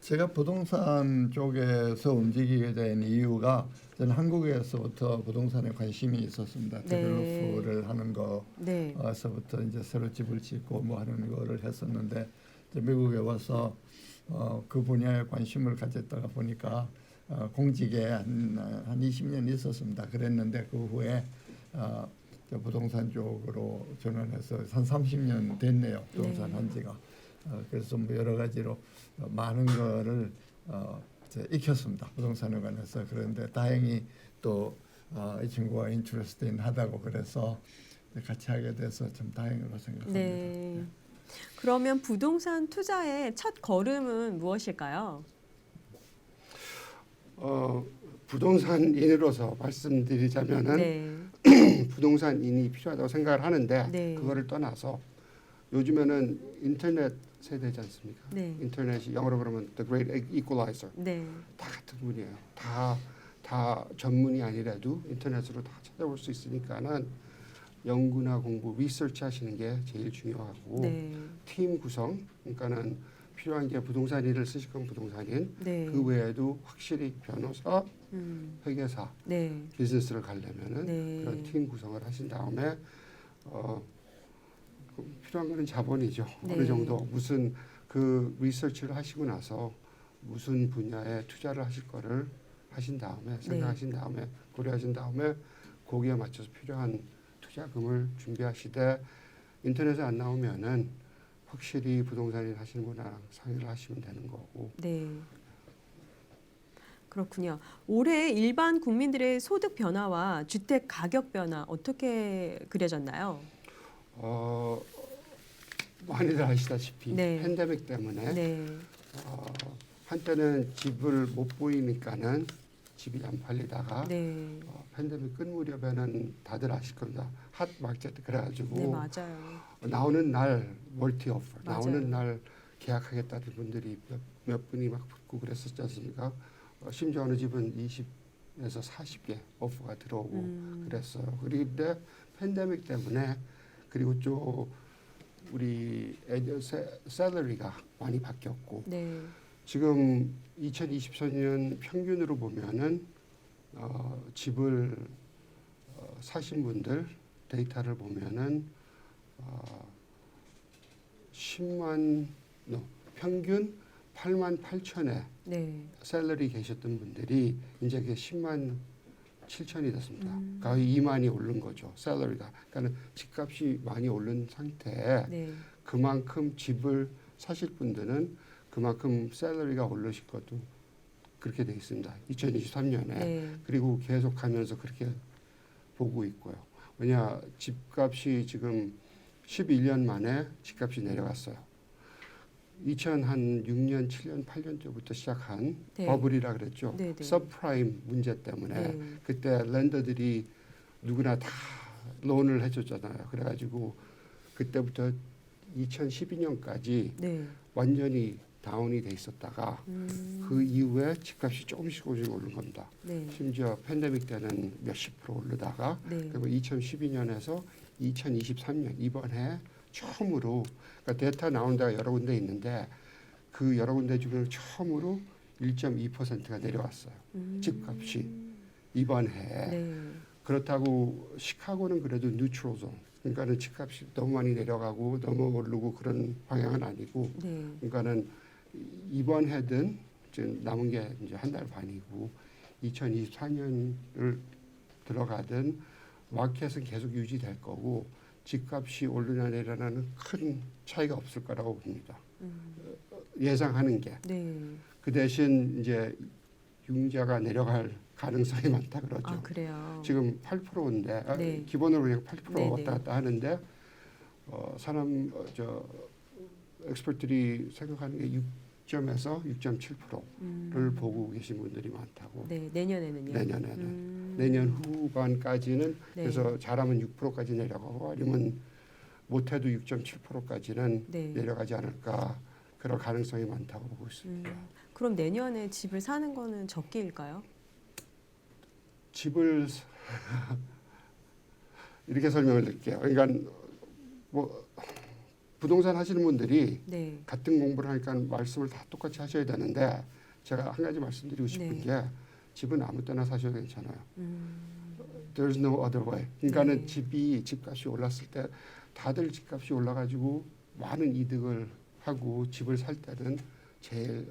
제가 부동산 쪽에서 움직이게 된 이유가 저는 한국에서부터 부동산에 관심이 있었습니다. 네. 데벨로퍼를 하는 네, 거에서부터 이제 새로 집을 짓고 뭐 하는 거를 했었는데 이제 미국에 와서 그 분야에 관심을 가졌다가 보니까 공직에 한 20년 있었습니다. 그랬는데 그 후에 저 부동산 쪽으로 전환해서 한 30년 됐네요. 부동산 네. 한 지가. 그래서 뭐 여러 가지로 많은 거를 익혔습니다. 부동산에 관해서. 그런데 다행히 또 이 친구가 인트레스트 하다고 그래서 같이 하게 돼서 좀 다행으로 생각합니다. 네. 그러면 부동산 투자의 첫 걸음은 무엇일까요? 부동산인으로서 말씀드리자면은 네, 부동산인이 필요하다고 생각을 하는데 네. 그거를 떠나서 요즘에는 인터넷 세대지 않습니까? 네. 인터넷이 영어로 그러면 the great equalizer. 네, 다 같은 분이에요. 다 전문이 아니라도 인터넷으로 다 찾아볼 수 있으니까는 연구나 공부, 리서치 하시는 게 제일 중요하고 네, 팀 구성, 그러니까는 필요한 게 부동산인을 쓰실 건 부동산인, 네. 그 외에도 확실히 변호사, 회계사, 네, 비즈니스를 가려면은 네. 그런 팀 구성을 하신 다음에 필요한 거는 자본이죠. 네. 어느 정도 무슨 그 리서치를 하시고 나서 무슨 분야에 투자를 하실 거를 하신 다음에 생각하신 다음에 고려하신 다음에 거기에 맞춰서 필요한 투자금을 준비하시되 인터넷에 안 나오면은 확실히 부동산인 하시는 분이랑 상의를 하시면 되는 거고. 네. 그렇군요. 올해 일반 국민들의 소득 변화와 주택 가격 변화 어떻게 그려졌나요? 많이들 아시다시피 네. 팬데믹 때문에 네, 한때는 집을 못 보이니까는 집이 안 팔리다가 네, 팬데믹 끝 무렵에는 다들 아실 겁니다. 핫 마켓 그래가지고 네 맞아요. 나오는 날 멀티 오퍼 맞아요. 나오는 날 계약하겠다는 분들이 몇 분이 막 붙고 그랬었지 않습니까? 심지어 어느 집은 20에서 40개 오퍼가 들어오고 그랬어요. 그런데 팬데믹 때문에 그리고 또 우리 셀러리가 많이 바뀌었고 네, 지금 2024년 평균으로 보면은 집을 사신 분들 데이터를 보면은 평균 8만 8천에 네, 셀러리 계셨던 분들이 이제 그게 10만 7천이 됐습니다. 거의 2만이 오른 거죠. 셀러리가. 그러니까 집값이 많이 오른 상태에 네, 그만큼 집을 사실 분들은 그만큼 셀러리가 오르실 것도 그렇게 돼 있습니다. 2023년에. 네. 그리고 계속 가면서 그렇게 보고 있고요. 왜냐 집값이 지금 11년 만에 집값이 내려갔어요. 2006년, 7년, 8년 때부터 시작한 네. 버블이라 그랬죠. 네, 네. 서프라임 문제 때문에 네. 그때 랜더들이 누구나 다 론을 해줬잖아요. 그래가지고 그때부터 2012년까지 네. 완전히 다운이 돼 있었다가 그 이후에 집값이 조금씩 오른 겁니다. 네. 심지어 팬데믹 때는 몇십 프로 오르다가 네. 그리고 2012년에서 2023년 이번 해 처음으로 그러니까 데이터 나온 데가 여러 군데 있는데 그 여러 군데 중에 처음으로 1.2%가 내려왔어요. 집값이 이번 해에. 네. 그렇다고 시카고는 그래도 뉴트럴 존. 그러니까는 집값이 너무 많이 내려가고 너무 오르고 그런 방향은 아니고 네. 그러니까는 이번 해든 지금 남은 게 이제 한 달 반이고 2024년을 들어가든 마켓은 계속 유지될 거고 집값이 오르냐 내려냐는 큰 차이가 없을 거라고 봅니다. 예상하는 게. 네. 그 대신 이제 융자가 내려갈 가능성이 많다 그러죠. 아, 그래요. 지금 8%인데 네. 기본으로 그냥 8% 네, 왔다 갔다 하는데 엑스퍼트들이 생각하는 게 6점에서 6.7%를 보고 계신 분들이 많다고. 네, 내년에는요. 내년에는 내년 후반까지는 네. 그래서 잘하면 6%까지 내려가고 아니면 못해도 6.7%까지는 네. 내려가지 않을까 그럴 가능성이 많다고 보고 있습니다. 그럼 내년에 집을 사는 거는 적기일까요? 집을 이렇게 설명을 드릴게요. 그러니까 뭐 부동산 하시는 분들이 네. 같은 공부를 하니까 말씀을 다 똑같이 하셔야 되는데 제가 한 가지 말씀드리고 싶은 네. 게 집은 아무 때나 사셔도 괜찮아요. There's no other way. 그러니까는 네. 집값이 올랐을 때 다들 집값이 올라가지고 많은 이득을 하고 집을 살 때는 제일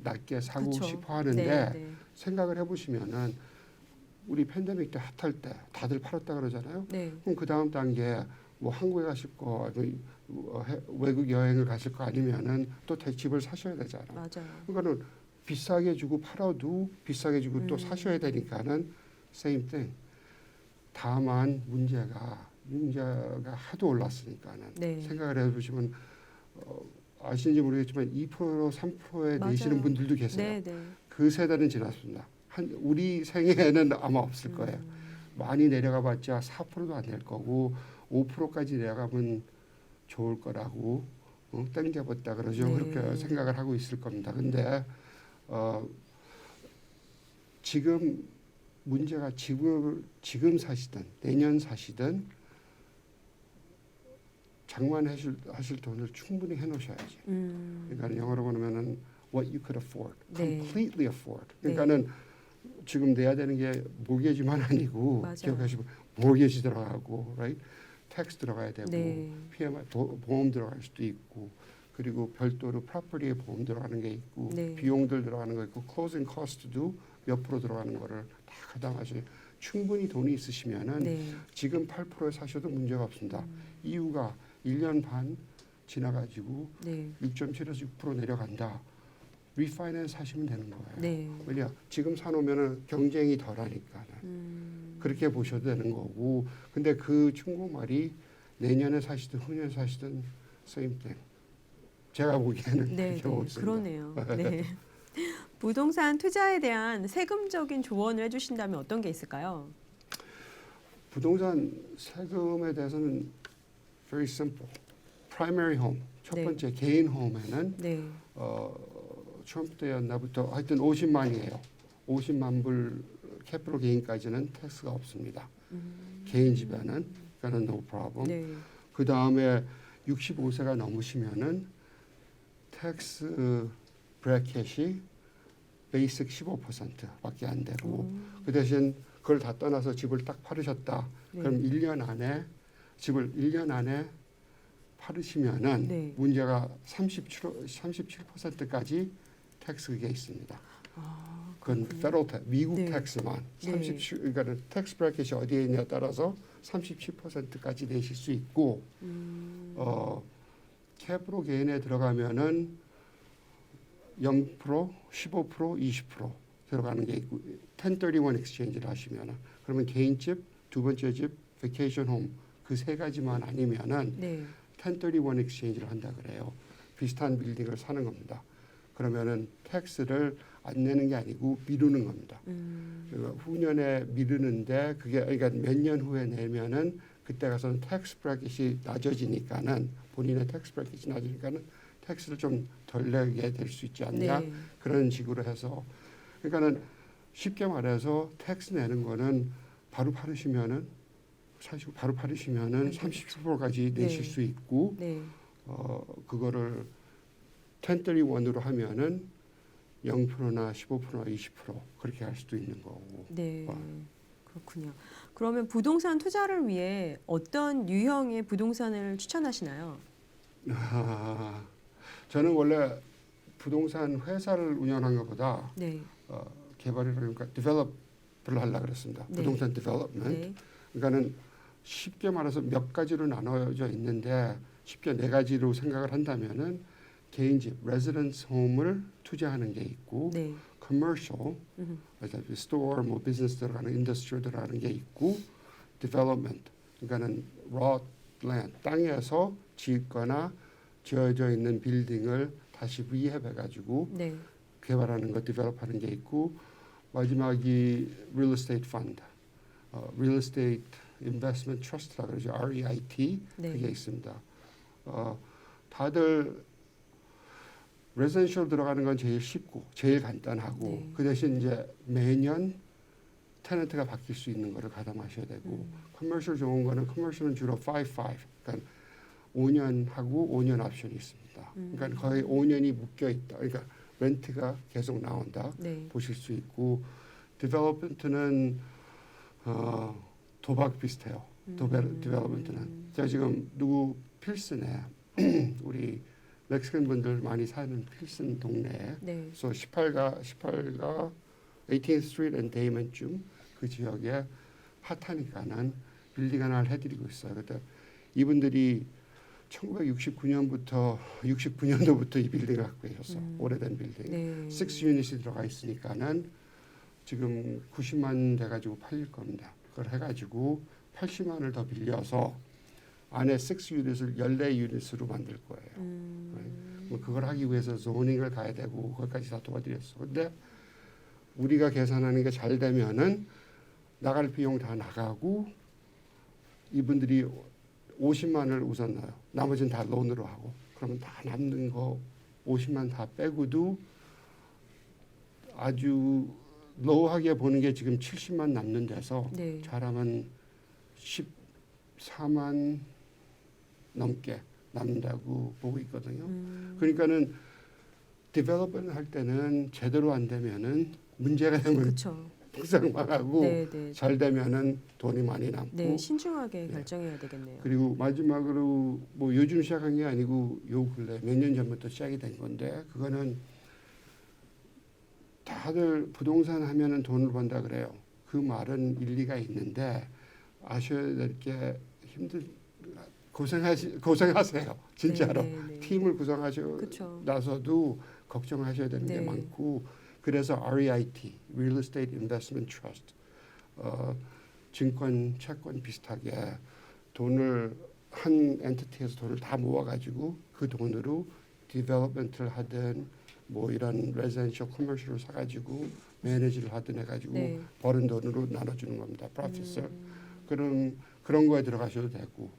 낮게 사고 그쵸. 싶어 하는데 네, 네. 생각을 해보시면은 우리 팬데믹 때 핫할 때 다들 팔았다 그러잖아요. 네. 그럼 그 다음 단계 뭐 한국에 가실 거, 아니면 외국 여행을 가실 거 아니면은 또 집을 사셔야 되잖아요. 맞아요. 그러니까는 비싸게 주고 팔아도 비싸게 주고 또 사셔야 되니까는 same thing. 다만 문제가 하도 올랐으니까는 네. 생각을 해보시면 아시는지 모르겠지만 2% 3%에 맞아요. 내시는 분들도 계세요. 네, 네. 그 세대는 지났습니다. 우리 생애에는 아마 없을 거예요. 많이 내려가봤자 4%도 안 될 거고 5%까지 내려가면 좋을 거라고 땡 잡았다 그러죠. 네. 그렇게 생각을 하고 있을 겁니다. 근데 지금 문제가 지금 사시든 내년 사시든 장만하실 돈을 충분히 해놓으셔야지. 그러니까 영어로 보면은 what you could afford, 네. completely afford. 그러니까는 지금 내야 되는 게 모기지만 아니고 맞아요. 기억하시고 모기지 들어가고, right? 텍스 들어가야 되고, 네. PMI 보험 들어갈 수도 있고, 그리고 별도로 프로퍼티에 보험 들어가는 게 있고, 네. 비용들 들어가는 거 있고, closing cost도 몇 프로 들어가는 거를 다 가담하시. 충분히 돈이 있으시면은 네. 지금 8%에 사셔도 문제가 없습니다. 이유가 1년 반 지나가지고 네. 6.7에서 6% 내려간다. 리파이낸스 하시면 되는 거예요. 네. 왜냐? 지금 사놓으면은 경쟁이 덜하니까 그렇게 보셔도 되는 거고. 근데 그 중고말이 내년에 사시든 후년에 사시든 same thing. 제가 보기에는 네, 그렇게 보고 네. 있습니다. 그러네요. 네. 부동산 투자에 대한 세금적인 조언을 해주신다면 어떤 게 있을까요? 부동산 세금에 대해서는 very simple. Primary home 첫 네. 번째 개인 홈에는 네. 트럼프 때였나부터 하여튼 50만이에요. 50만 불 캐피털 게인까지는 텍스가 없습니다. 개인 집에는 그러니까는 no problem. 네. 그 다음에 65세가 넘으시면은 텍스 브래켓이 베이직 15%밖에 안 되고 그 대신 그걸 다 떠나서 집을 딱 팔으셨다. 네. 그럼 1년 안에 집을 1년 안에 팔으시면은 네. 문제가 37%까지 텍스 그게 있습니다. 그건 페더럴 텍스, 미국 네. 텍스만 네. 37 그러니까 텍스 브래켓이 어디에 있냐에 따라서 37%까지 내실 수 있고 캐프로 개인에 들어가면은 0%, 15%, 20% 들어가는 게 있고 1031 엑스체인지를 하시면은 그러면 개인집, 두 번째 집, 베케이션 홈 그 세 가지만 아니면은 네. 1031 엑스체인지를 한다 그래요. 비슷한 빌딩을 사는 겁니다. 그러면은 텍스를 안 내는 게 아니고 미루는 겁니다. 그러니까 후년에 미루는데 그게 그러니까 몇 년 후에 내면은 그때 가서는 텍스 브래킷이 낮아지니까는 본인의 텍스 브래킷이 낮으니까는 텍스를 좀 덜 내게 될 수 있지 않냐 네. 그런 식으로 해서 그러니까는 쉽게 말해서 텍스 내는 거는 바로 팔으시면은 사시고 바로 팔으시면은 30%까지 내실 네. 수 있고 네. 그거를 1031으로 하면은 0%나 15%나 20% 그렇게 할 수도 있는 거고. 네. 그렇군요. 그러면 부동산 투자를 위해 어떤 유형의 부동산을 추천하시나요? 저는 원래 부동산 회사를 운영한 것보다 네. 개발이라니까 디벨롭을 하려고 그랬습니다. 네. 부동산 디벨롭먼트. 네. 그러니까는 쉽게 말해서 몇 가지로 나눠져 있는데 쉽게 네 가지로 생각을 한다면은 개인집, 레지던스 홈을 투자하는 게 있고, 네. 커머셜, 스토어, 뭐 비즈니스 들어가는 인더스트리 들어가는 게 있고, 디벨롭먼트, 그러니까는 raw land, 땅에서 짓거나 지어져 있는 빌딩을 다시 리헵해가지고 네. 개발하는 것, 디벨롭하는 게 있고, 마지막이 real estate fund, real estate investment trust라 그러죠, REIT 네. 그게 있습니다. 다들 레지던셜 들어가는 건 제일 쉽고 제일 간단하고 네. 그 대신 이제 매년 테넌트가 바뀔 수 있는 거를 가담하셔야 되고 커머셜 좋은 거는 커머셜은 주로 5-5 그러니까 5년 하고 5년 옵션이 있습니다. 그러니까 거의 5년이 묶여 있다. 그러니까 렌트가 계속 나온다. 네. 보실 수 있고 디벨롭먼트는 도박 비슷해요. 디벨롭먼트는 제가 지금 누구 필슨에 우리 멕시칸 분들 많이 사는 필슨 동네에 네. 그래서 18가 18th Street and Damon쯤 그 지역에 핫하니까는 빌딩 하나를 해드리고 있어요. 그때 이분들이 1969년도부터 이 빌딩을 갖고 계셨어. 오래된 빌딩. 네. 6 유닛이 들어가 있으니까는 지금 90만 돼가지고 팔릴 겁니다. 그걸 해가지고 80만을 더 빌려서 안에 6 유닛을 14유닛으로 만들 거예요. 뭐 그걸 하기 위해서 zonin을 가야 되고 그것까지 다 도와드렸어. 근데 우리가 계산하는 게 잘 되면은 나갈 비용 다 나가고 이분들이 50만을 우선 넣어요. 나머지는 다 론으로 하고 그러면 다 남는 거 50만 다 빼고도 아주 로우하게 보는 게 지금 70만 남는 데서 네. 잘하면 14만 넘게 남는다고 보고 있거든요. 그러니까는 디벨롭먼트 할 때는 제대로 안 되면은 문제가 되면 그렇죠. 항상 망하고 네, 네. 잘 되면은 돈이 많이 남고 네, 신중하게 결정해야 되겠네요. 그리고 마지막으로 뭐 요즘 시작한 게 아니고 요 근래 몇 년 전부터 시작이 된 건데 그거는 다들 부동산 하면은 돈을 번다 그래요. 그 말은 일리가 있는데 아셔야 될 게 고생하세요. 진짜로. 네, 네, 네. 팀을 구성하시고 그쵸. 나서도 걱정하셔야 되는 네. 게 많고 그래서 REIT, Real Estate Investment Trust, 증권, 채권 비슷하게 돈을 한 엔티티에서 돈을 다 모아가지고 그 돈으로 디벨롭먼트를 하든 뭐 이런 레지던셜 커머셜을 사가지고 매니지를 하든 해가지고 네. 버는 돈으로 나눠주는 겁니다. 프로핏을. 그런 거에 들어가셔도 되고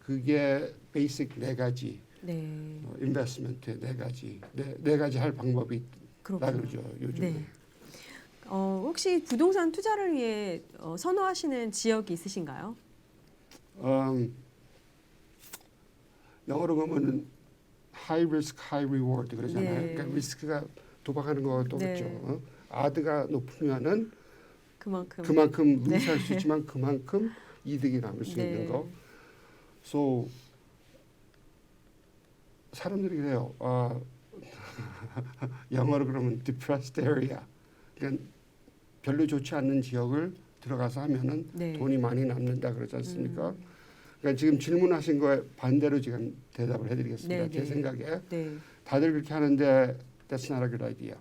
그게 베이직 네 가지 네. 인베스트먼트 네 가지 네 가지 할 방법이 있다 그렇군요. 그러죠 요즘에. 네. 혹시 부동산 투자를 위해 선호하시는 지역이 있으신가요? 영어로 보면 high risk, high reward 그러잖아요. 네. 그러니까 리스크가 도박하는 거 똑같죠. 네. 아드가 높으면은 네. 그만큼 루스할 수 있지만 그만큼 이득이 남을 수 네. 있는 거. So 사람들이 그래요. 영어로 그러면 depressed area. 그러니까 별로 좋지 않는 지역을 들어가서 하면은 네. 돈이 많이 남는다 그러지 않습니까? 그러니까 지금 질문하신 거에 반대로 지금 대답을 해드리겠습니다. 네, 제 네. 생각에 네. 다들 그렇게 하는데 that's not a good idea.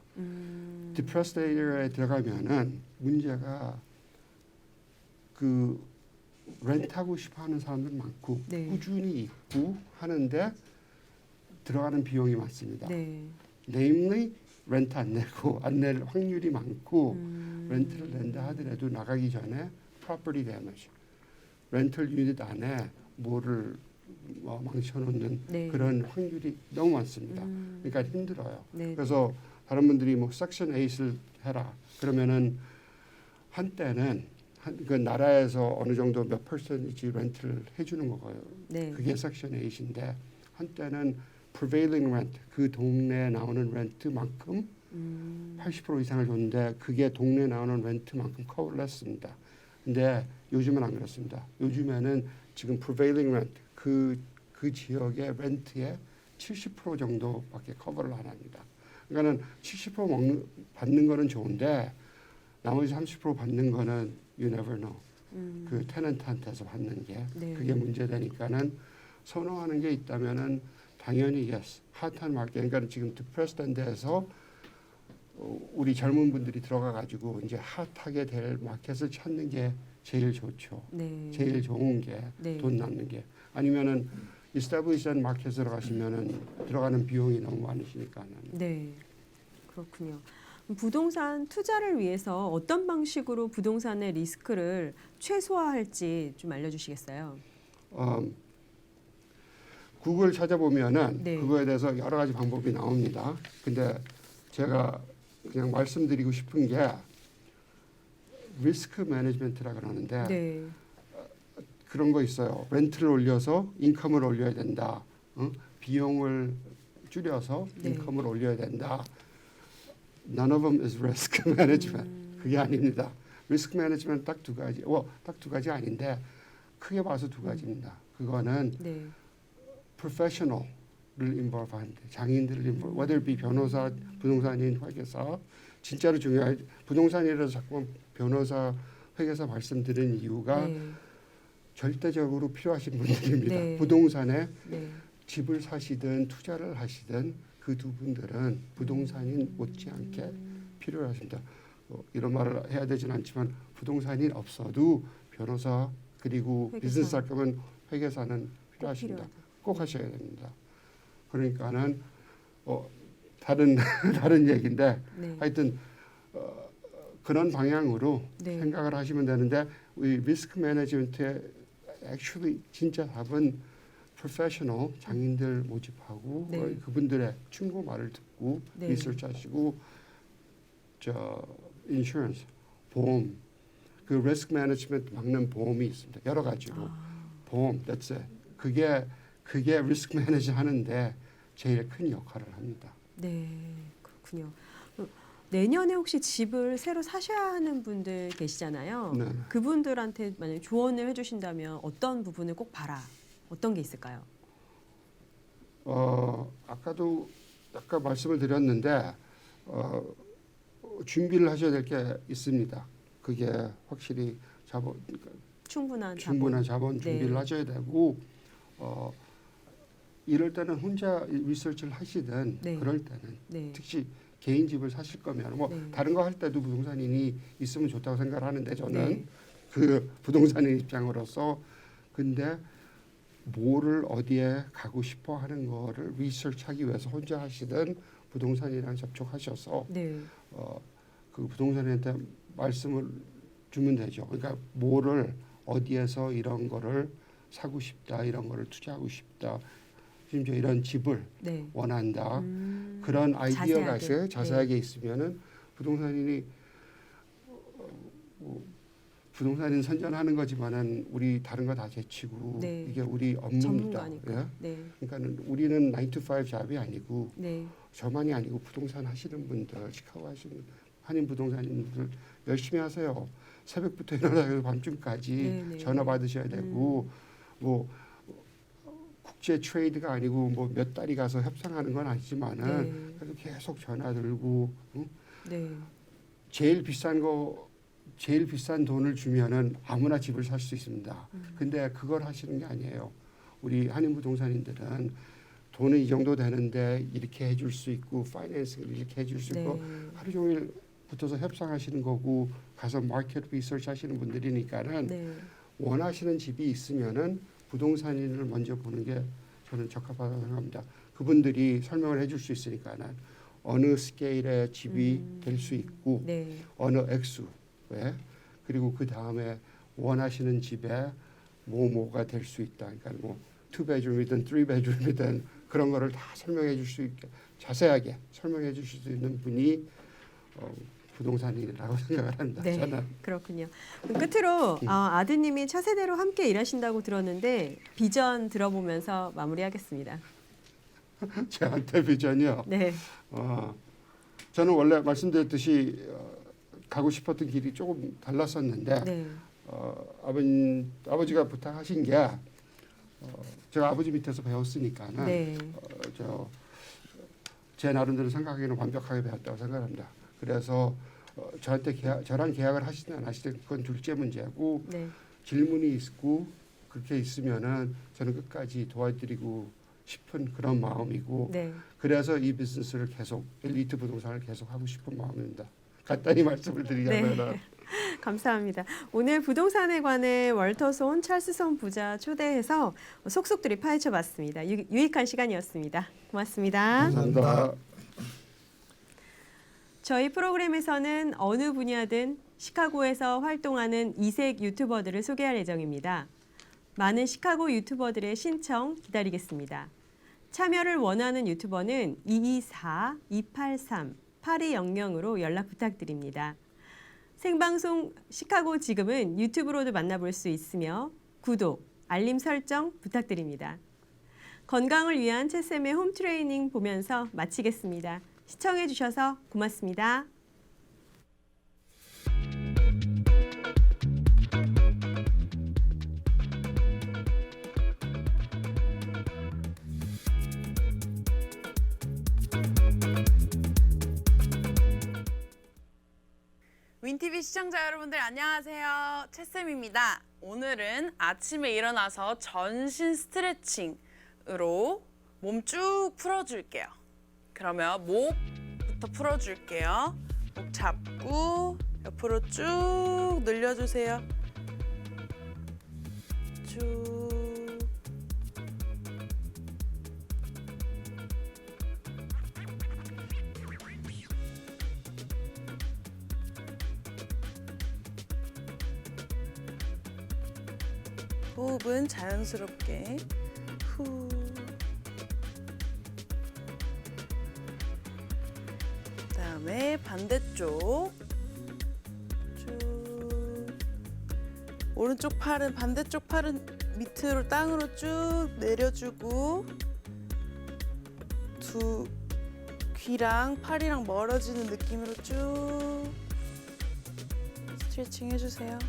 depressed area에 들어가면은 문제가 그 렌트하고 싶어하는 사람들 많고 네. 꾸준히 있고 하는데 들어가는 비용이 많습니다. 네. namely 렌트 안 내고 안 낼 확률이 많고 렌트를 낸다 하더라도 나가기 전에 property damage, 렌털 유닛 안에 뭐를 망쳐놓는 네. 그런 확률이 너무 많습니다. 그러니까 힘들어요. 네. 그래서 다른 분들이 뭐 섹션 8을 해라 그러면은 한때는 그 나라에서 어느 정도 몇 퍼센티지 렌트를 해주는 거예요. 네. 그게 섹션 8인데 한때는 prevailing rent 그 동네에 나오는 렌트만큼 80% 이상을 줬는데 그게 동네에 나오는 렌트만큼 커버를 했습니다. 근데 요즘은 안 그렇습니다. 요즘에는 지금 prevailing rent 그 지역의 렌트의 70% 정도밖에 커버를 안 합니다. 그러니까는 70% 받는 거는 좋은데 나머지 30% 받는 거는 you never know. 그 테넌트한테서 받는 게 네. 그게 문제되니까는 선호하는 게 있다면은 당연히 yes 핫한 마켓. 그러니까 지금 디프레스된 데에서 우리 젊은 분들이 들어가 가지고 이제 핫하게 될 마켓을 찾는 게 제일 좋죠. 네. 제일 좋은 게 네. 돈 남는 게 아니면은 established 마켓으로 가시면은 들어가는 비용이 너무 많으시니까는. 네. 그렇군요. 부동산 투자를 위해서 어떤 방식으로 부동산의 리스크를 최소화할지 좀 알려주시겠어요? 구글 찾아보면은 네. 그거에 대해서 여러 가지 방법이 나옵니다. 근데 제가 그냥 말씀드리고 싶은 게 리스크 매니지먼트라 그러는데 네. 그런 거 있어요. 렌트를 올려서 인컴을 올려야 된다. 비용을 줄여서 네. 인컴을 올려야 된다. None of them is risk management. 그게 아닙니다. 리스크 매니지먼트 딱 두 가지. 딱 두 가지 아닌데 크게 봐서 두 가지입니다. 그거는 네. professional을 involve 하는데 장인들을 involve, whether it be 변호사, 부동산인, 회계사 진짜로 중요해. 부동산이라서 자꾸 변호사, 회계사 말씀드리는 이유가 네. 절대적으로 필요하신 분들입니다. 네. 부동산에 네. 집을 사시든 투자를 하시든 그 두 분들은 부동산인 못지않게 필요하십니다. 이런 말을 해야 되진 않지만 부동산인 없어도 변호사 그리고 회계사. 비즈니스 할 거면 회계사는 필요하십니다. 필요하다. 꼭 하셔야 됩니다. 그러니까는 다른 얘기인데 네. 하여튼 그런 방향으로 네. 생각을 하시면 되는데 우리 리스크 매니지먼트의 actually 진짜 답은 프로페셔널 장인들 모집하고 네. 그분들의 충고 말을 듣고 네. 리서치하시고 인슈런스 보험 그 리스크 매니지먼트 막는 보험이 있습니다. 여러 가지로 보험 that's it. 그게 리스크 매니지 하는데 제일 큰 역할을 합니다. 네. 그렇군요. 내년에 혹시 집을 새로 사셔야 하는 분들 계시잖아요. 네. 그분들한테 만약에 조언을 해주신다면 어떤 부분을 꼭 봐라. 어떤 게 있을까요? 아까도 약간 말씀을 드렸는데 준비를 하셔야 될 게 있습니다. 그게 확실히 충분한 자본 준비를 네. 하셔야 되고 이럴 때는 혼자 리서치를 하시든 네. 그럴 때는 네. 특히 개인 집을 사실 거면 뭐 네. 다른 거 할 때도 부동산인이 있으면 좋다고 생각을 하는데 저는 네. 그 부동산인 입장으로서 근데 뭐를 어디에 가고 싶어 하는 거를 리서치하기 위해서 혼자 하시든 부동산이랑 접촉하셔서 네. 그 부동산한테 말씀을 주면 되죠. 그러니까 뭐를 어디에서 이런 거를 사고 싶다, 이런 거를 투자하고 싶다, 심지어 이런 집을 네. 원한다. 그런 아이디어가 자세하게. 자세하게 있으면은 부동산인이 부동산인 선전하는 거지만은 우리 다른 거 다 제치고 네. 이게 우리 업무입니다. 전문가니까. 예? 네. 그러니까는 우리는 9 to 5 잡이 아니고 네. 저만이 아니고 부동산 하시는 분들, 시카고 하시는 한인 부동산인들 열심히 하세요. 새벽부터 일어나서 밤중까지 네, 네. 전화 받으셔야 되고 뭐 국제 트레이드가 아니고 뭐 몇 달이 가서 협상하는 건 아니지만은 네. 그래도 계속 전화 들고 네. 제일 비싼 돈을 주면은 아무나 집을 살 수 있습니다. 근데 그걸 하시는 게 아니에요. 우리 한인 부동산인들은 돈은 이 정도 되는데 이렇게 해줄 수 있고 파이낸싱을 이렇게 해줄 수 있고 네. 하루 종일 붙어서 협상하시는 거고 가서 마켓 리서치 하시는 분들이니까는 네. 원하시는 집이 있으면은 부동산인을 먼저 보는 게 저는 적합하다고 생각합니다. 그분들이 설명을 해줄 수 있으니까는 어느 스케일의 집이 될 수 있고 네. 어느 액수에 그리고 그 다음에 원하시는 집에 뭐가 될 수 있다. 그러니까 뭐 2bedroom이든 3bedroom이든 그런 거를 다 설명해 줄 수 있게 자세하게 설명해 주실 수 있는 분이 부동산이라고 생각을 합니다. 네, 저는. 그렇군요. 그럼 끝으로 아드님이 차세대로 함께 일하신다고 들었는데 비전 들어보면서 마무리하겠습니다. 저한테 비전이요. 네, 저는 원래 말씀드렸듯이 가고 싶었던 길이 조금 달랐었는데 네, 아버지가 부탁하신 게 제가 아버지 밑에서 배웠으니까는 네, 제 나름대로 생각하기에는 완벽하게 배웠다고 생각합니다. 그래서 저랑 계약을 하시든 안 하시든 그건 둘째 문제고 네. 질문이 있고 그렇게 있으면은 저는 끝까지 도와드리고 싶은 그런 마음이고 네. 그래서 이 비즈니스를 계속 엘리트 부동산을 계속 하고 싶은 마음입니다. 간단히 말씀을 드리자면은 감사합니다. 오늘 부동산에 관해 월터손, 찰스손 부자 초대해서 속속들이 파헤쳐봤습니다. 유익한 시간이었습니다. 고맙습니다. 감사합니다. 저희 프로그램에서는 어느 분야든 시카고에서 활동하는 이색 유튜버들을 소개할 예정입니다. 많은 시카고 유튜버들의 신청 기다리겠습니다. 참여를 원하는 유튜버는 224-283-8200으로 연락 부탁드립니다. 생방송 시카고 지금은 유튜브로도 만나볼 수 있으며 구독, 알림 설정 부탁드립니다. 건강을 위한 채쌤의 홈트레이닝 보면서 마치겠습니다. 시청해 주셔서 고맙습니다. 윈TV 시청자 여러분들 안녕하세요. 채쌤입니다. 오늘은 아침에 일어나서 전신 스트레칭으로 몸 쭉 풀어줄게요. 그러면 목부터 풀어줄게요. 목 잡고 옆으로 쭉 늘려주세요. 쭉. 호흡은 자연스럽게 후. 그다음에 반대쪽 쭉. 오른쪽 팔은 반대쪽 팔은 밑으로 땅으로 쭉 내려주고 두 귀랑 팔이랑 멀어지는 느낌으로 쭉 스트레칭 해주세요.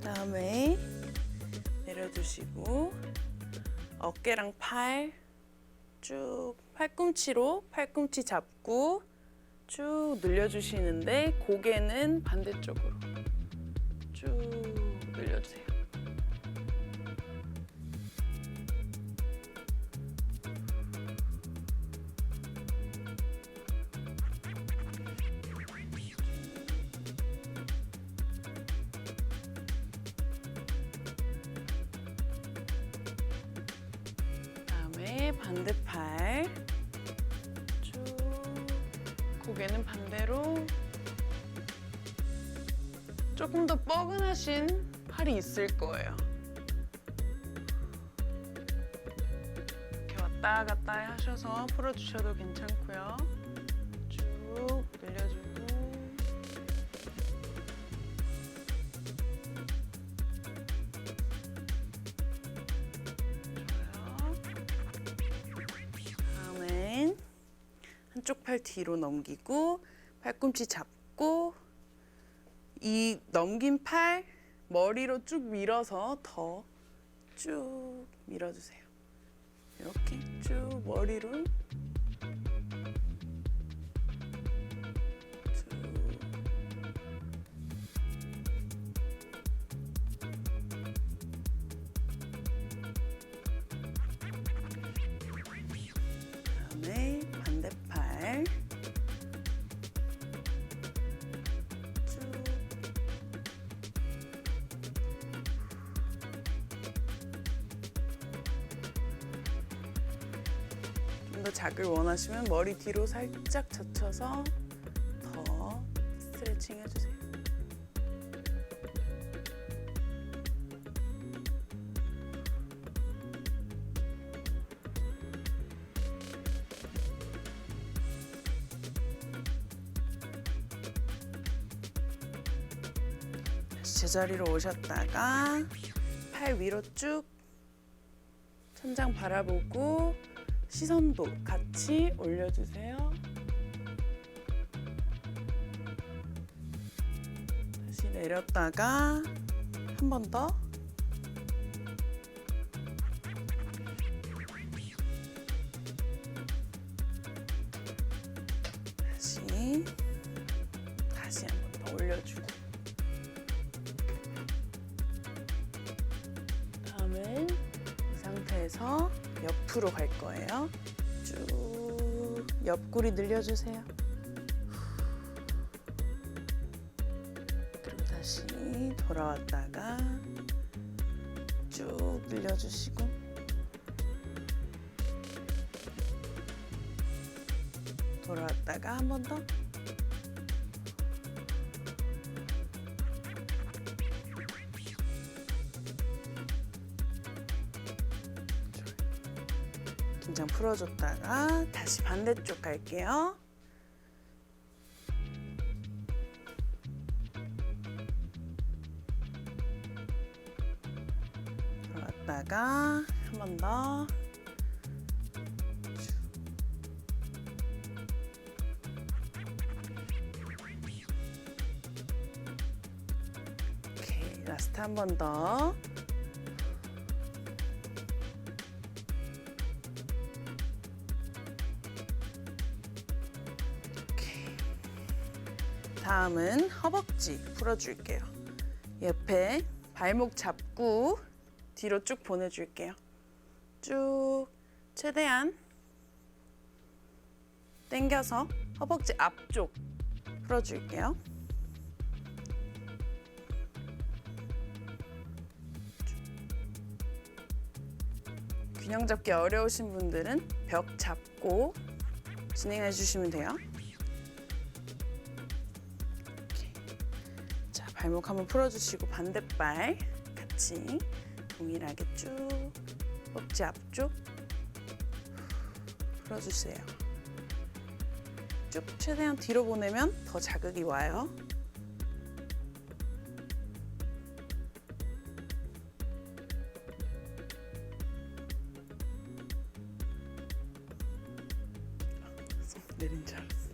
그다음에 내려두시고 어깨랑 팔 쭉 팔꿈치로 팔꿈치 잡고 쭉 늘려주시는데 고개는 반대쪽으로 쭉 늘려주세요. 반대팔 쭉 고개는 반대로 조금 더 뻐근하신 팔이 있을 거예요. 이렇게 왔다 갔다 하셔서 풀어주셔도 괜찮고요. 쭉 늘려주고 한쪽 팔 뒤로 넘기고 팔꿈치 잡고 이 넘긴 팔 머리로 쭉 밀어서 더 쭉 밀어주세요. 이렇게 쭉 머리로 그다음에 반대팔 좀 더 작을 원하시면 머리 뒤로 살짝 젖혀서 더 스트레칭 해주세요. 다시 제자리로 오셨다가 팔 위로 쭉 천장 바라보고 시선도 같이 올려주세요. 다시 내렸다가 한 번 더. 다시 한 번 더 올려주고. 다음은 이 상태에서 옆으로 갈 거예요. 쭉 옆구리 늘려주세요. 그리고 다시 돌아왔다가 쭉 늘려주시고. 돌아왔다가 한 번 더. 긴장 풀어줬다가 다시 반대쪽 갈게요. 돌아왔다가 한 번 더. 오케이, 라스트 한 번 더. 다음은 허벅지 풀어줄게요. 옆에 발목 잡고 뒤로 쭉 보내줄게요. 쭉 최대한 당겨서 허벅지 앞쪽 풀어줄게요. 균형 잡기 어려우신 분들은 벽 잡고 진행해 주시면 돼요. 발목 한번 풀어주시고 반대발 같이 동일하게 쭉 허벅지 앞쪽 풀어주세요. 쭉 최대한 뒤로 보내면 더 자극이 와요. 손 내린 줄 알았어.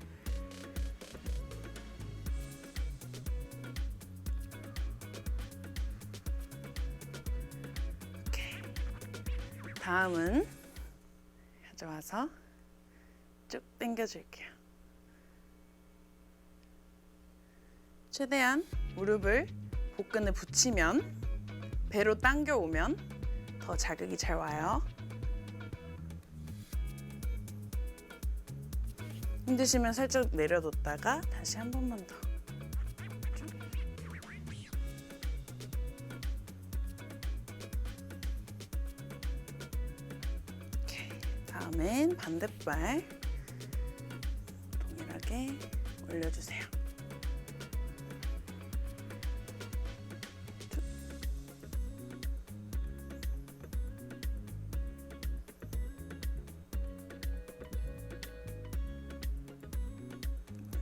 다음은 가져와서 쭉 당겨줄게요. 최대한 무릎을 복근에 붙이면 배로 당겨오면 더 자극이 잘 와요. 힘드시면 살짝 내려뒀다가 다시 한 번만 더. 다음엔 반대발 동일하게 올려주세요.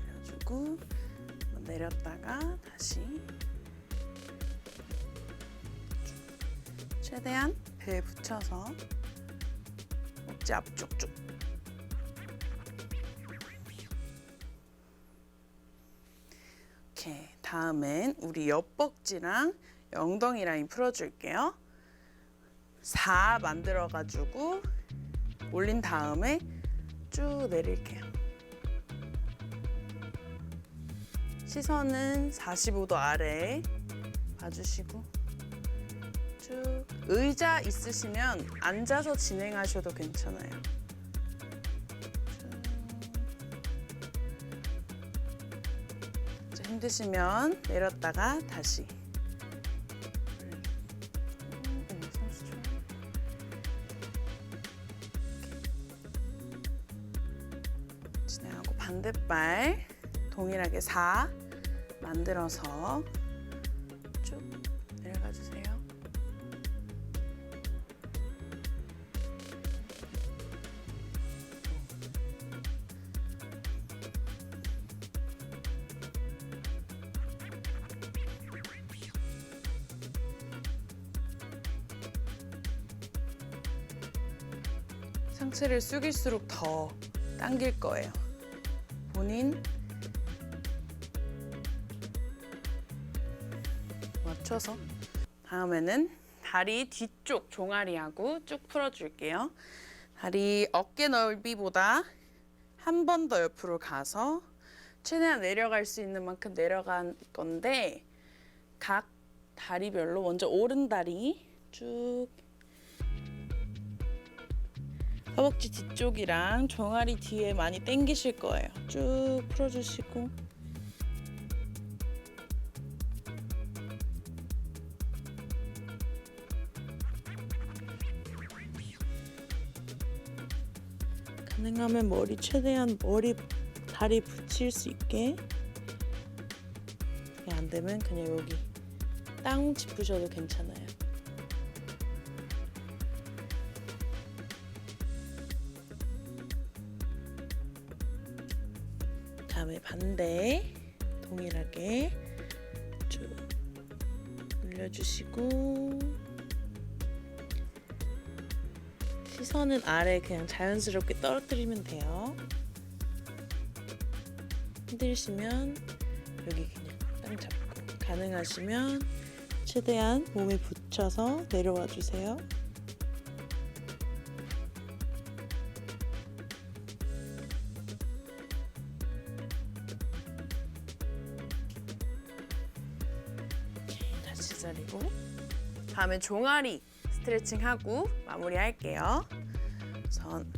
올려주고 내렸다가 다시 최대한 배에 붙여서 허벅지 앞쪽 쭉. 오케이, 다음엔 우리 옆벅지랑 엉덩이 라인 풀어줄게요. 4 만들어가지고 올린 다음에 쭉 내릴게요. 시선은 45도 아래에 봐주시고 쭉. 의자 있으시면 앉아서 진행하셔도 괜찮아요. 쭉. 힘드시면 내렸다가 다시. 30초. 진행하고 반대발 동일하게 4 만들어서 쭉 내려가 주세요. 상체를 숙일수록 더 당길 거예요. 본인 맞춰서. 다음에는 다리 뒤쪽 종아리하고 쭉 풀어줄게요. 다리 어깨 넓이보다 한 번 더 옆으로 가서 최대한 내려갈 수 있는 만큼 내려갈 건데 각 다리별로 먼저 오른 다리 쭉 허벅지 뒤쪽이랑 종아리 뒤에 많이 당기실 거예요. 쭉 풀어주시고 가능하면 머리 최대한 다리 붙일 수 있게. 안 되면 그냥 여기 땅 짚으셔도 괜찮아요. 다음에 반대 동일하게 쭉 올려주시고 시선은 아래 그냥 자연스럽게 떨어뜨리면 돼요. 힘드시면 여기 그냥 땅 잡고 가능하시면 최대한 몸에 붙여서 내려와 주세요. 다시 자리고 다음에 종아리 스트레칭 하고 마무리할게요. 우선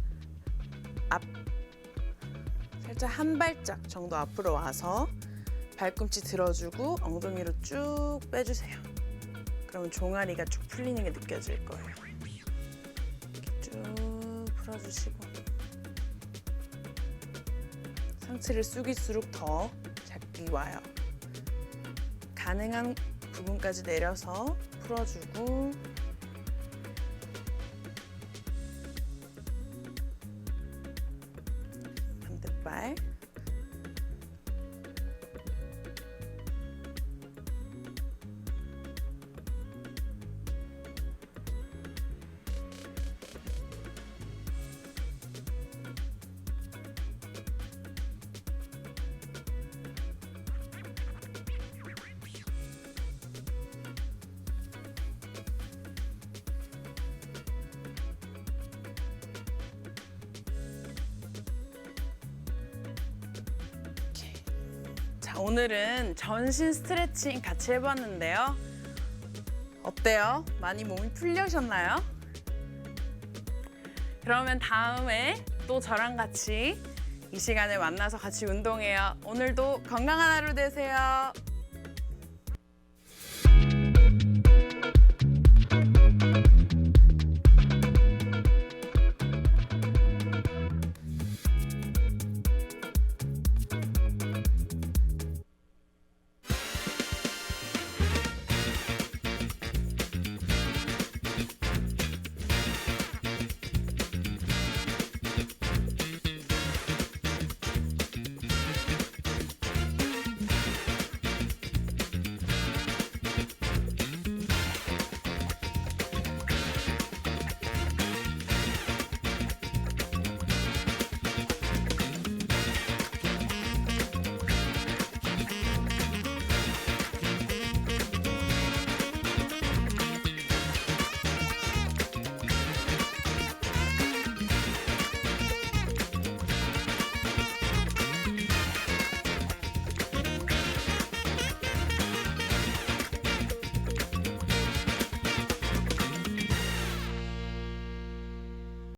살짝 한 발짝 정도 앞으로 와서 발꿈치 들어주고 엉덩이로 쭉 빼주세요. 그러면 종아리가 쭉 풀리는 게 느껴질 거예요. 이렇게 쭉 풀어주시고 상체를 숙일수록 더 작게 와요. 가능한 부분까지 내려서 풀어주고 반대발 자, 오늘은 전신 스트레칭 같이 해봤는데요. 어때요? 많이 몸이 풀리셨나요? 그러면 다음에 또 저랑 같이 이 시간에 만나서 같이 운동해요. 오늘도 건강한 하루 되세요.